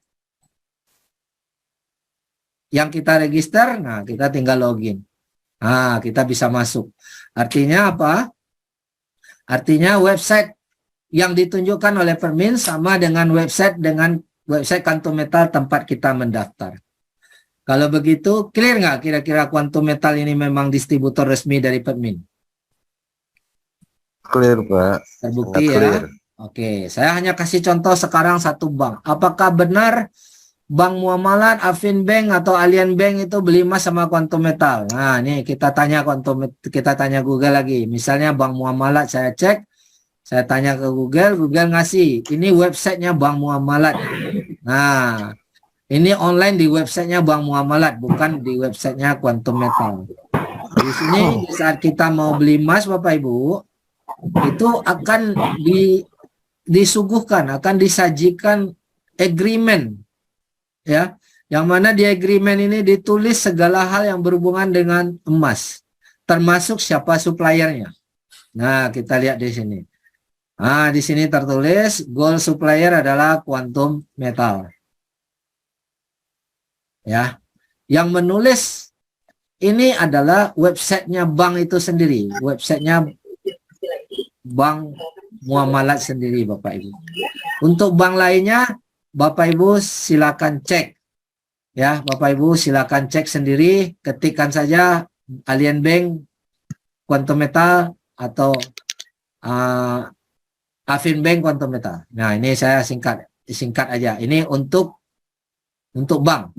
yang kita register? Nah, kita tinggal login. Nah, kita bisa masuk. Artinya apa? Artinya website yang ditunjukkan oleh Permin sama dengan website Quantum Metal tempat kita mendaftar. Kalau begitu, clear nggak kira-kira Quantum Metal ini memang distributor resmi dari Permin? Clear, Pak. Terbukti ya. Clear. Oke, saya hanya kasih contoh sekarang satu bank. Apakah benar Bank Muamalat, Afin Bank atau Allianz Bank itu beli emas sama Quantum Metal? Nah, ini kita tanya Google lagi. Misalnya Bank Muamalat, saya cek, saya tanya ke Google ngasih. Ini websitenya Bank Muamalat. Nah, ini online di websitenya Bank Muamalat, bukan di websitenya Quantum Metal. Di sini di saat kita mau beli emas Bapak Ibu, itu akan disuguhkan, akan disajikan agreement. Ya, yang mana di agreement ini ditulis segala hal yang berhubungan dengan emas, termasuk siapa suppliernya. Nah, kita lihat di sini. Nah, di sini tertulis gold supplier adalah Quantum Metal. Ya, yang menulis ini adalah websitenya bank itu sendiri, websitenya bank muamalat sendiri Bapak Ibu. Untuk bank lainnya Bapak Ibu silakan cek ya, Bapak Ibu silakan cek sendiri, ketikkan saja Allianz Bank, Quantum Metal atau Afin Bank Quantum Metal. Nah, ini saya singkat aja. Ini untuk bank.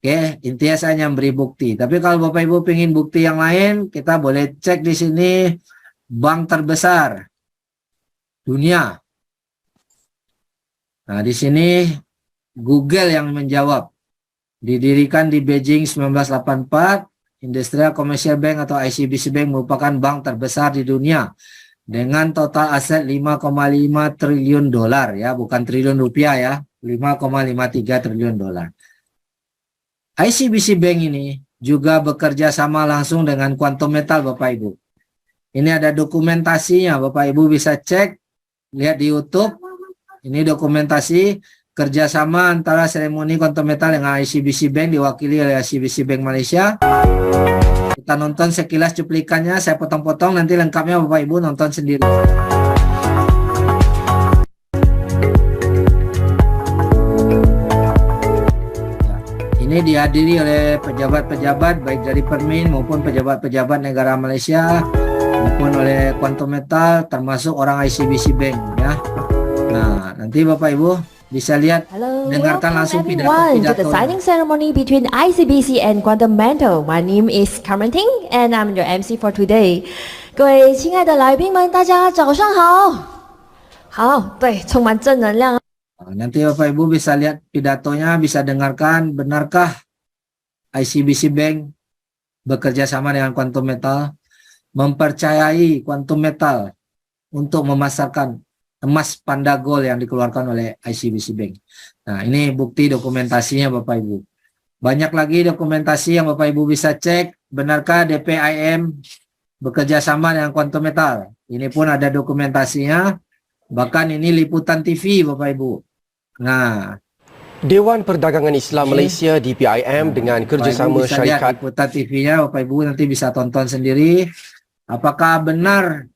Oke, intinya saya hanya beri bukti. Tapi kalau Bapak Ibu ingin bukti yang lain, kita boleh cek di sini bank terbesar dunia. Nah, di sini Google yang menjawab. Didirikan di Beijing 1984, Industrial Commercial Bank atau ICBC Bank merupakan bank terbesar di dunia dengan total aset 5,5 triliun dolar ya, bukan triliun rupiah ya, 5,53 triliun dolar. ICBC Bank ini juga bekerja sama langsung dengan Quantum Metal Bapak Ibu. Ini ada dokumentasinya, Bapak Ibu bisa cek, lihat di YouTube. Ini dokumentasi kerjasama antara seremoni Quantum Metal dengan ICBC Bank diwakili oleh ICBC Bank Malaysia. Kita nonton sekilas cuplikannya, saya potong-potong, nanti lengkapnya Bapak Ibu nonton sendiri. Ini dihadiri oleh pejabat-pejabat baik dari Permin maupun pejabat-pejabat negara Malaysia maupun oleh Quantum Metal termasuk orang ICBC Bank ya. Nah, nanti Bapak Ibu bisa lihat, dengarkan langsung everyone to the signing ceremony between ICBC and Quantum Metal. My name is Carmen Ting and I'm your MC for today. 各位亲爱的来宾们，大家早上好。好，对，充满正能量。 Nanti Bapak Ibu bisa lihat pidatonya, bisa dengarkan, benarkah ICBC Bank bekerja sama dengan Quantum Metal, mempercayai Quantum Metal untuk memasarkan emas Panda Gold yang dikeluarkan oleh ICBC Bank. Nah, ini bukti dokumentasinya Bapak Ibu. Banyak lagi dokumentasi yang Bapak Ibu bisa cek, benarkah DPIM bekerja sama dengan Quantum Metal. Ini pun ada dokumentasinya, bahkan ini liputan TV Bapak Ibu. Nah, Dewan Perdagangan Islam Malaysia DPIM dengan kerjasama syarikat. Liputan TV-nya Bapak Ibu nanti bisa tonton sendiri. Apakah benar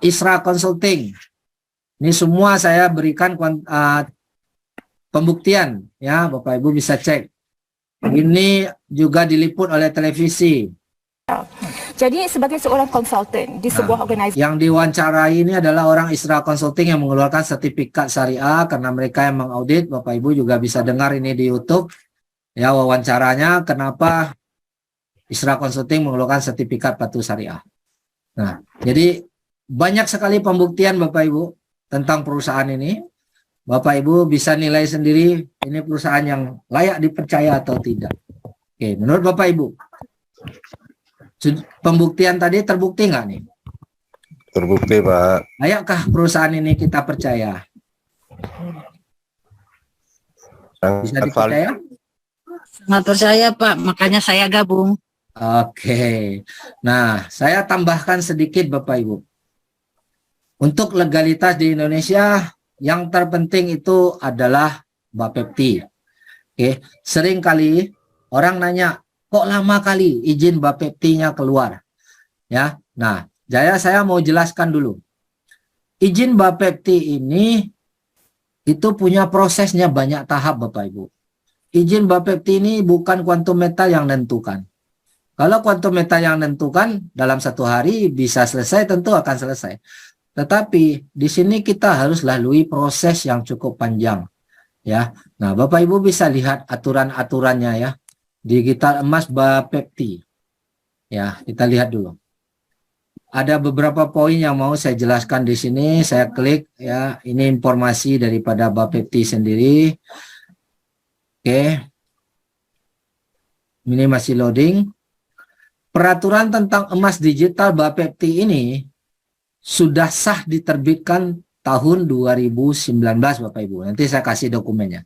Isra Consulting? Ini semua saya berikan pembuktian ya, Bapak Ibu bisa cek. Ini juga diliput oleh televisi. Jadi sebagai seorang konsultan di sebuah organisasi. Yang diwawancarai ini adalah orang Isra Consulting yang mengeluarkan sertifikat syariah karena mereka yang mengaudit. Bapak Ibu juga bisa dengar ini di YouTube. Ya, wawancaranya kenapa Isra Consulting mengeluarkan sertifikat patuh syariah. Nah, jadi banyak sekali pembuktian Bapak Ibu tentang perusahaan ini. Bapak Ibu bisa nilai sendiri ini perusahaan yang layak dipercaya atau tidak. Oke, menurut Bapak Ibu, pembuktian tadi terbukti nggak nih? Terbukti, Pak. Layakkah perusahaan ini kita percaya? Bisa dipercaya? Sangat percaya Pak, makanya saya gabung. Oke. Nah, saya tambahkan sedikit Bapak Ibu. Untuk legalitas di Indonesia, yang terpenting itu adalah Bapepti. Oke, sering kali orang nanya, kok lama kali izin Bapepti-nya keluar? Ya, nah, saya mau jelaskan dulu. Izin Bapepti ini itu punya prosesnya banyak tahap Bapak Ibu. Izin Bapepti ini bukan Quantum Metal yang menentukan. Kalau Quantum Metal yang menentukan dalam 1 hari bisa selesai, tentu akan selesai. Tetapi di sini kita harus lalui proses yang cukup panjang. Ya, nah Bapak Ibu bisa lihat aturan-aturannya ya. Digital emas Bapepti. Ya, kita lihat dulu. Ada beberapa poin yang mau saya jelaskan di sini. Saya klik ya. Ini informasi daripada Bapepti sendiri. Oke. Ini masih loading. Peraturan tentang emas digital Bapepti ini sudah sah diterbitkan tahun 2019 Bapak Ibu. Nanti saya kasih dokumennya.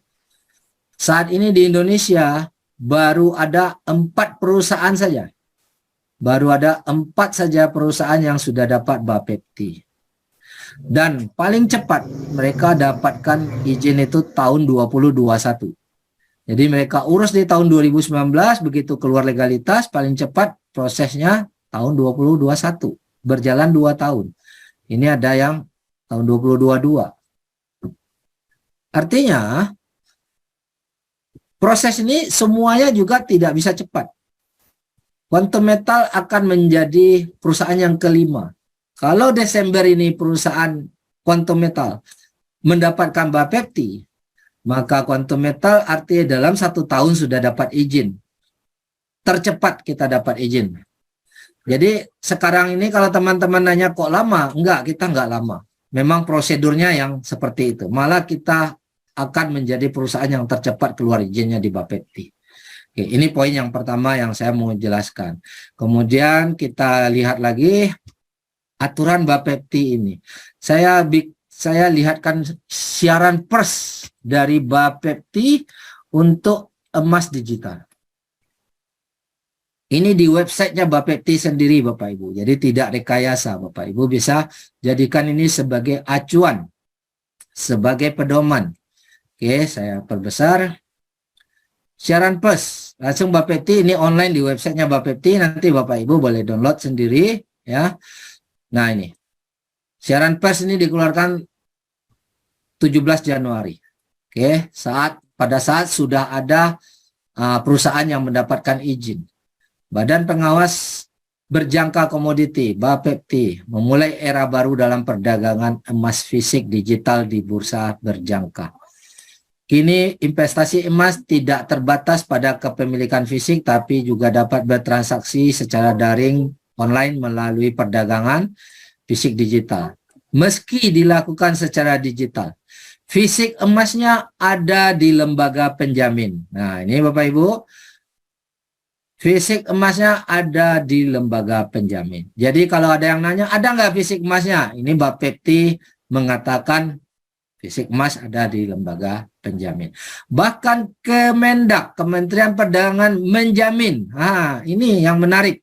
Saat ini di Indonesia baru ada 4 perusahaan saja. Baru ada 4 saja perusahaan yang sudah dapat Bapepti. Dan paling cepat mereka dapatkan izin itu tahun 2021. Jadi mereka urus di tahun 2019, begitu keluar legalitas, paling cepat prosesnya tahun 2021. Berjalan 2 tahun. Ini ada yang tahun 2022. Artinya, proses ini semuanya juga tidak bisa cepat. Quantum Metal akan menjadi perusahaan yang kelima. Kalau Desember ini perusahaan Quantum Metal mendapatkan Bapepti, maka Quantum Metal artinya dalam 1 tahun sudah dapat izin. Tercepat kita dapat izin. Jadi sekarang ini kalau teman-teman nanya kok lama? Enggak, kita enggak lama. Memang prosedurnya yang seperti itu. Malah kita akan menjadi perusahaan yang tercepat keluar izinnya di Bapepti. Oke, ini poin yang pertama yang saya mau jelaskan. Kemudian kita lihat lagi aturan Bapepti ini. Saya lihatkan siaran pers dari Bapepti untuk emas digital. Ini di websitenya Bapepti sendiri Bapak Ibu. Jadi tidak rekayasa Bapak Ibu, bisa jadikan ini sebagai acuan, sebagai pedoman. Oke, saya perbesar. Siaran pers langsung Bapepti, ini online di websitenya Bapepti, nanti Bapak Ibu boleh download sendiri ya. Nah ini siaran pers ini dikeluarkan 17 Januari. Oke, pada saat sudah ada perusahaan yang mendapatkan izin. Badan Pengawas Berjangka Komoditi Bapepti memulai era baru dalam perdagangan emas fisik digital di bursa berjangka. Kini investasi emas tidak terbatas pada kepemilikan fisik, tapi juga dapat bertransaksi secara daring online melalui perdagangan fisik digital. Meski dilakukan secara digital, fisik emasnya ada di lembaga penjamin. Nah ini Bapak Ibu, fisik emasnya ada di lembaga penjamin. Jadi kalau ada yang nanya, ada nggak fisik emasnya? Ini Bapepti mengatakan fisik emas ada di lembaga penjamin. Bahkan Kemendak, Kementerian Perdagangan menjamin. Nah, ini yang menarik.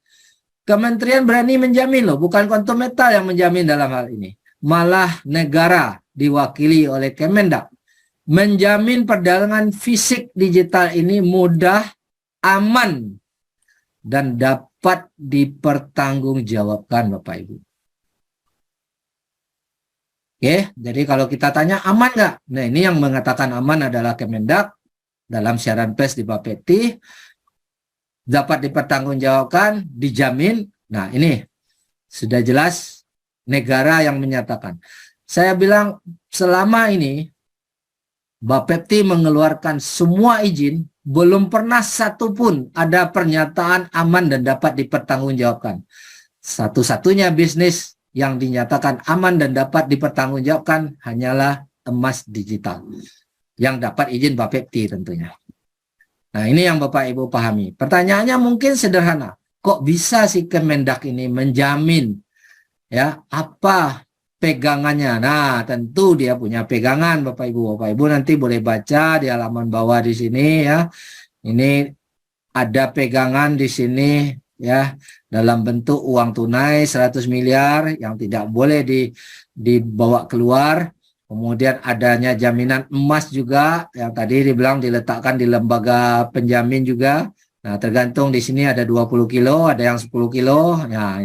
Kementerian berani menjamin loh, bukan Quantum Metal yang menjamin dalam hal ini. Malah negara diwakili oleh Kemendak menjamin perdagangan fisik digital ini mudah, aman, dan dapat dipertanggungjawabkan Bapak Ibu. Oke, jadi kalau kita tanya aman nggak? Nah ini yang mengatakan aman adalah Kemendak dalam siaran pers di Bapepti, dapat dipertanggungjawabkan, dijamin. Nah ini sudah jelas negara yang menyatakan. Saya bilang selama ini Bapepti mengeluarkan semua izin, belum pernah satupun ada pernyataan aman dan dapat dipertanggungjawabkan. Satu-satunya bisnis yang dinyatakan aman dan dapat dipertanggungjawabkan hanyalah emas digital yang dapat izin Bapepti tentunya. Nah ini yang Bapak Ibu pahami. Pertanyaannya mungkin sederhana. Kok bisa si Kemendak ini menjamin ya apa pegangannya? Nah tentu dia punya pegangan Bapak Ibu. Bapak Ibu nanti boleh baca di halaman bawah di sini ya. Ini ada pegangan di sini ya dalam bentuk uang tunai 100 miliar yang tidak boleh dibawa keluar. Kemudian adanya jaminan emas juga yang tadi dibilang diletakkan di lembaga penjamin juga. Nah, tergantung di sini ada 20 kilo, ada yang 10 kilo. Nah,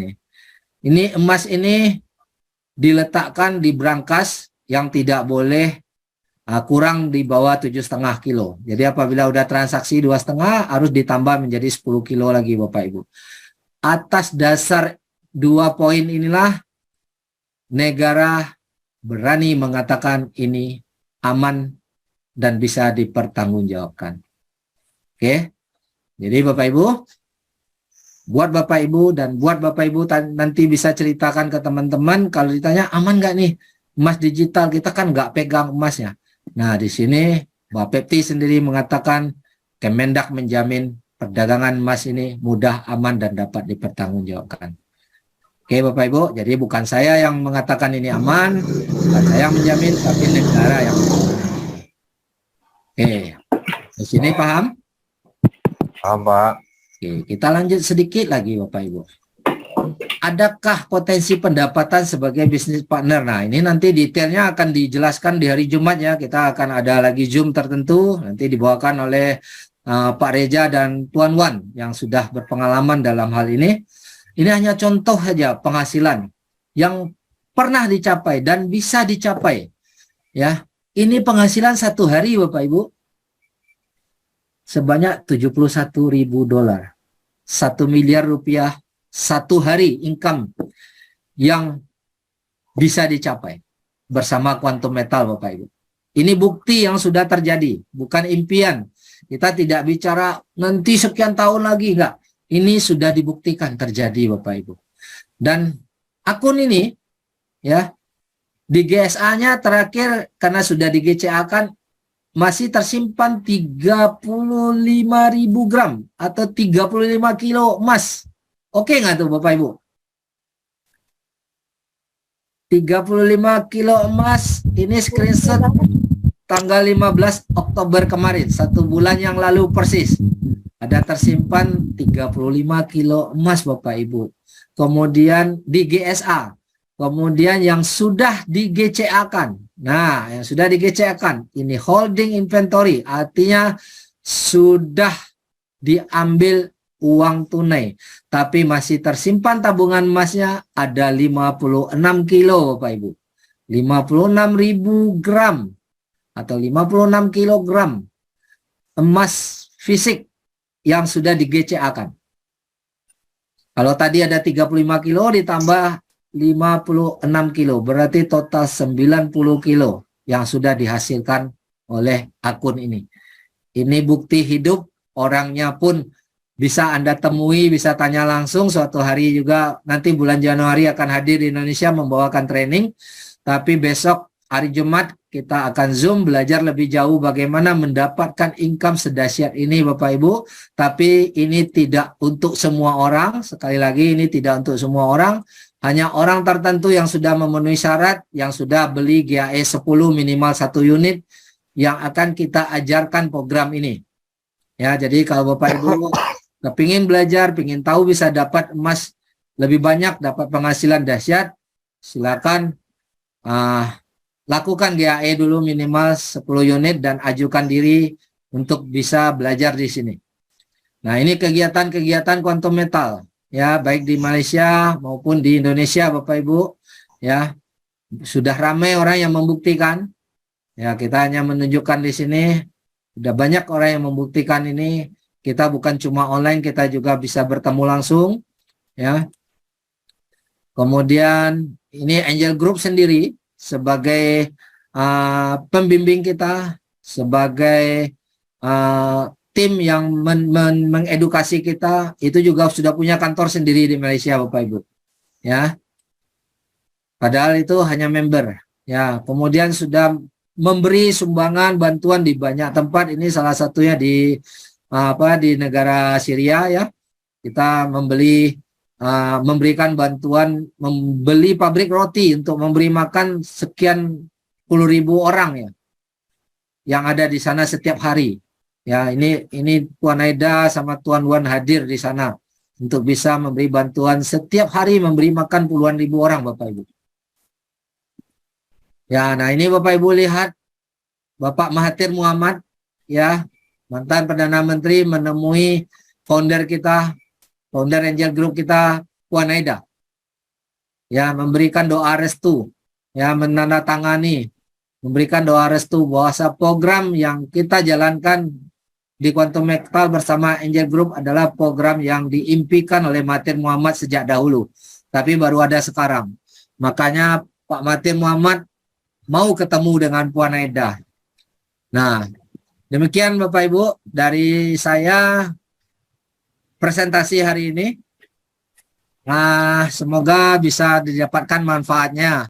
ini emas ini diletakkan di brankas yang tidak boleh kurang di bawah 7,5 kilo. Jadi apabila udah transaksi 2,5 harus ditambah menjadi 10 kilo lagi Bapak Ibu. Atas dasar 2 poin inilah negara berani mengatakan ini aman dan bisa dipertanggungjawabkan. Oke. Jadi Bapak Ibu, buat Bapak Ibu dan buat Bapak Ibu nanti bisa ceritakan ke teman-teman kalau ditanya aman nggak nih emas digital, kita kan nggak pegang emasnya. Nah di sini Bapepti sendiri mengatakan Kemendak menjamin perdagangan emas ini mudah, aman dan dapat dipertanggungjawabkan. Oke Bapak Ibu, jadi bukan saya yang mengatakan ini aman, bukan saya yang menjamin, tapi negara yang menjamin. Oke, di sini paham? Paham Pak. Oke, kita lanjut sedikit lagi Bapak Ibu. adakah potensi pendapatan sebagai bisnis partner? Nah, ini nanti detailnya akan dijelaskan di hari Jumat ya. Kita akan ada lagi Zoom tertentu, nanti dibawakan oleh Pak Reja dan Tuan Wan yang sudah berpengalaman dalam hal ini. Ini hanya contoh saja penghasilan yang pernah dicapai dan bisa dicapai. Ya, ini penghasilan satu hari Bapak Ibu sebanyak $71.000. 1 miliar rupiah satu hari income yang bisa dicapai bersama Quantum Metal Bapak Ibu. Ini bukti yang sudah terjadi, bukan impian. Kita tidak bicara nanti sekian tahun lagi, enggak. Ini sudah dibuktikan terjadi Bapak Ibu. Dan akun ini ya di GSA-nya terakhir karena sudah di GCA-kan masih tersimpan 35.000 gram atau 35 kilo emas. Oke nggak tuh Bapak Ibu? 35 kilo emas, ini screenshot tanggal 15 Oktober kemarin, 1 bulan yang lalu persis. Ada tersimpan 35 kilo emas Bapak Ibu. Kemudian di GSA. Kemudian yang sudah di GCA-kan. Nah, yang sudah di GCA-kan, ini holding inventory, artinya sudah diambil uang tunai. Tapi masih tersimpan tabungan emasnya ada 56 kilo Bapak Ibu. 56.000 gram atau 56 kilogram emas fisik yang sudah di GCA-kan. Kalau tadi ada 35 kilo ditambah 56 kilo, berarti total 90 kilo yang sudah dihasilkan oleh akun ini. Ini bukti hidup, orangnya pun bisa Anda temui, bisa tanya langsung. Suatu hari juga nanti bulan Januari akan hadir di Indonesia membawakan training. Tapi besok hari Jumat kita akan Zoom belajar lebih jauh bagaimana mendapatkan income sedahsyat ini Bapak Ibu. Tapi ini tidak untuk semua orang. Sekali lagi ini tidak untuk semua orang. Hanya orang tertentu yang sudah memenuhi syarat, yang sudah beli GAE 10 minimal 1 unit, yang akan kita ajarkan program ini. Ya, jadi kalau Bapak Ibu kepingin belajar, pingin tahu bisa dapat emas lebih banyak, dapat penghasilan dahsyat, silakan lakukan GAE dulu minimal 10 unit dan ajukan diri untuk bisa belajar di sini. Nah, ini kegiatan-kegiatan Quantum Metal. Ya, baik di Malaysia maupun di Indonesia Bapak Ibu, ya sudah ramai orang yang membuktikan. Ya, kita hanya menunjukkan di sini sudah banyak orang yang membuktikan ini. Kita bukan cuma online, kita juga bisa bertemu langsung, ya. Kemudian ini Angel Group sendiri sebagai pembimbing kita, sebagai tim yang mengedukasi kita, itu juga sudah punya kantor sendiri di Malaysia Bapak Ibu, ya. Padahal itu hanya member, ya. Kemudian sudah memberi sumbangan bantuan di banyak tempat. Ini salah satunya di di negara Syria, ya. Kita memberikan bantuan, membeli pabrik roti untuk memberi makan sekian puluh ribu orang, ya, yang ada di sana setiap hari. Ya, ini Tuan Aida sama Tuan Wan hadir di sana untuk bisa memberi bantuan setiap hari, memberi makan puluhan ribu orang Bapak Ibu. Ya, nah ini Bapak Ibu lihat Bapak Mahathir Muhammad, ya, mantan Perdana Menteri menemui founder kita, founder Angel Group kita, Tuan Aida. Ya, memberikan doa restu, ya, menandatangani, memberikan doa restu bahwa program yang kita jalankan di Quantum Metal bersama Angel Group adalah program yang diimpikan oleh Mahathir Muhammad sejak dahulu, tapi baru ada sekarang. Makanya Pak Mahathir Muhammad mau ketemu dengan Puan Aida. Nah, demikian Bapak Ibu dari saya presentasi hari ini. Nah, semoga bisa didapatkan manfaatnya.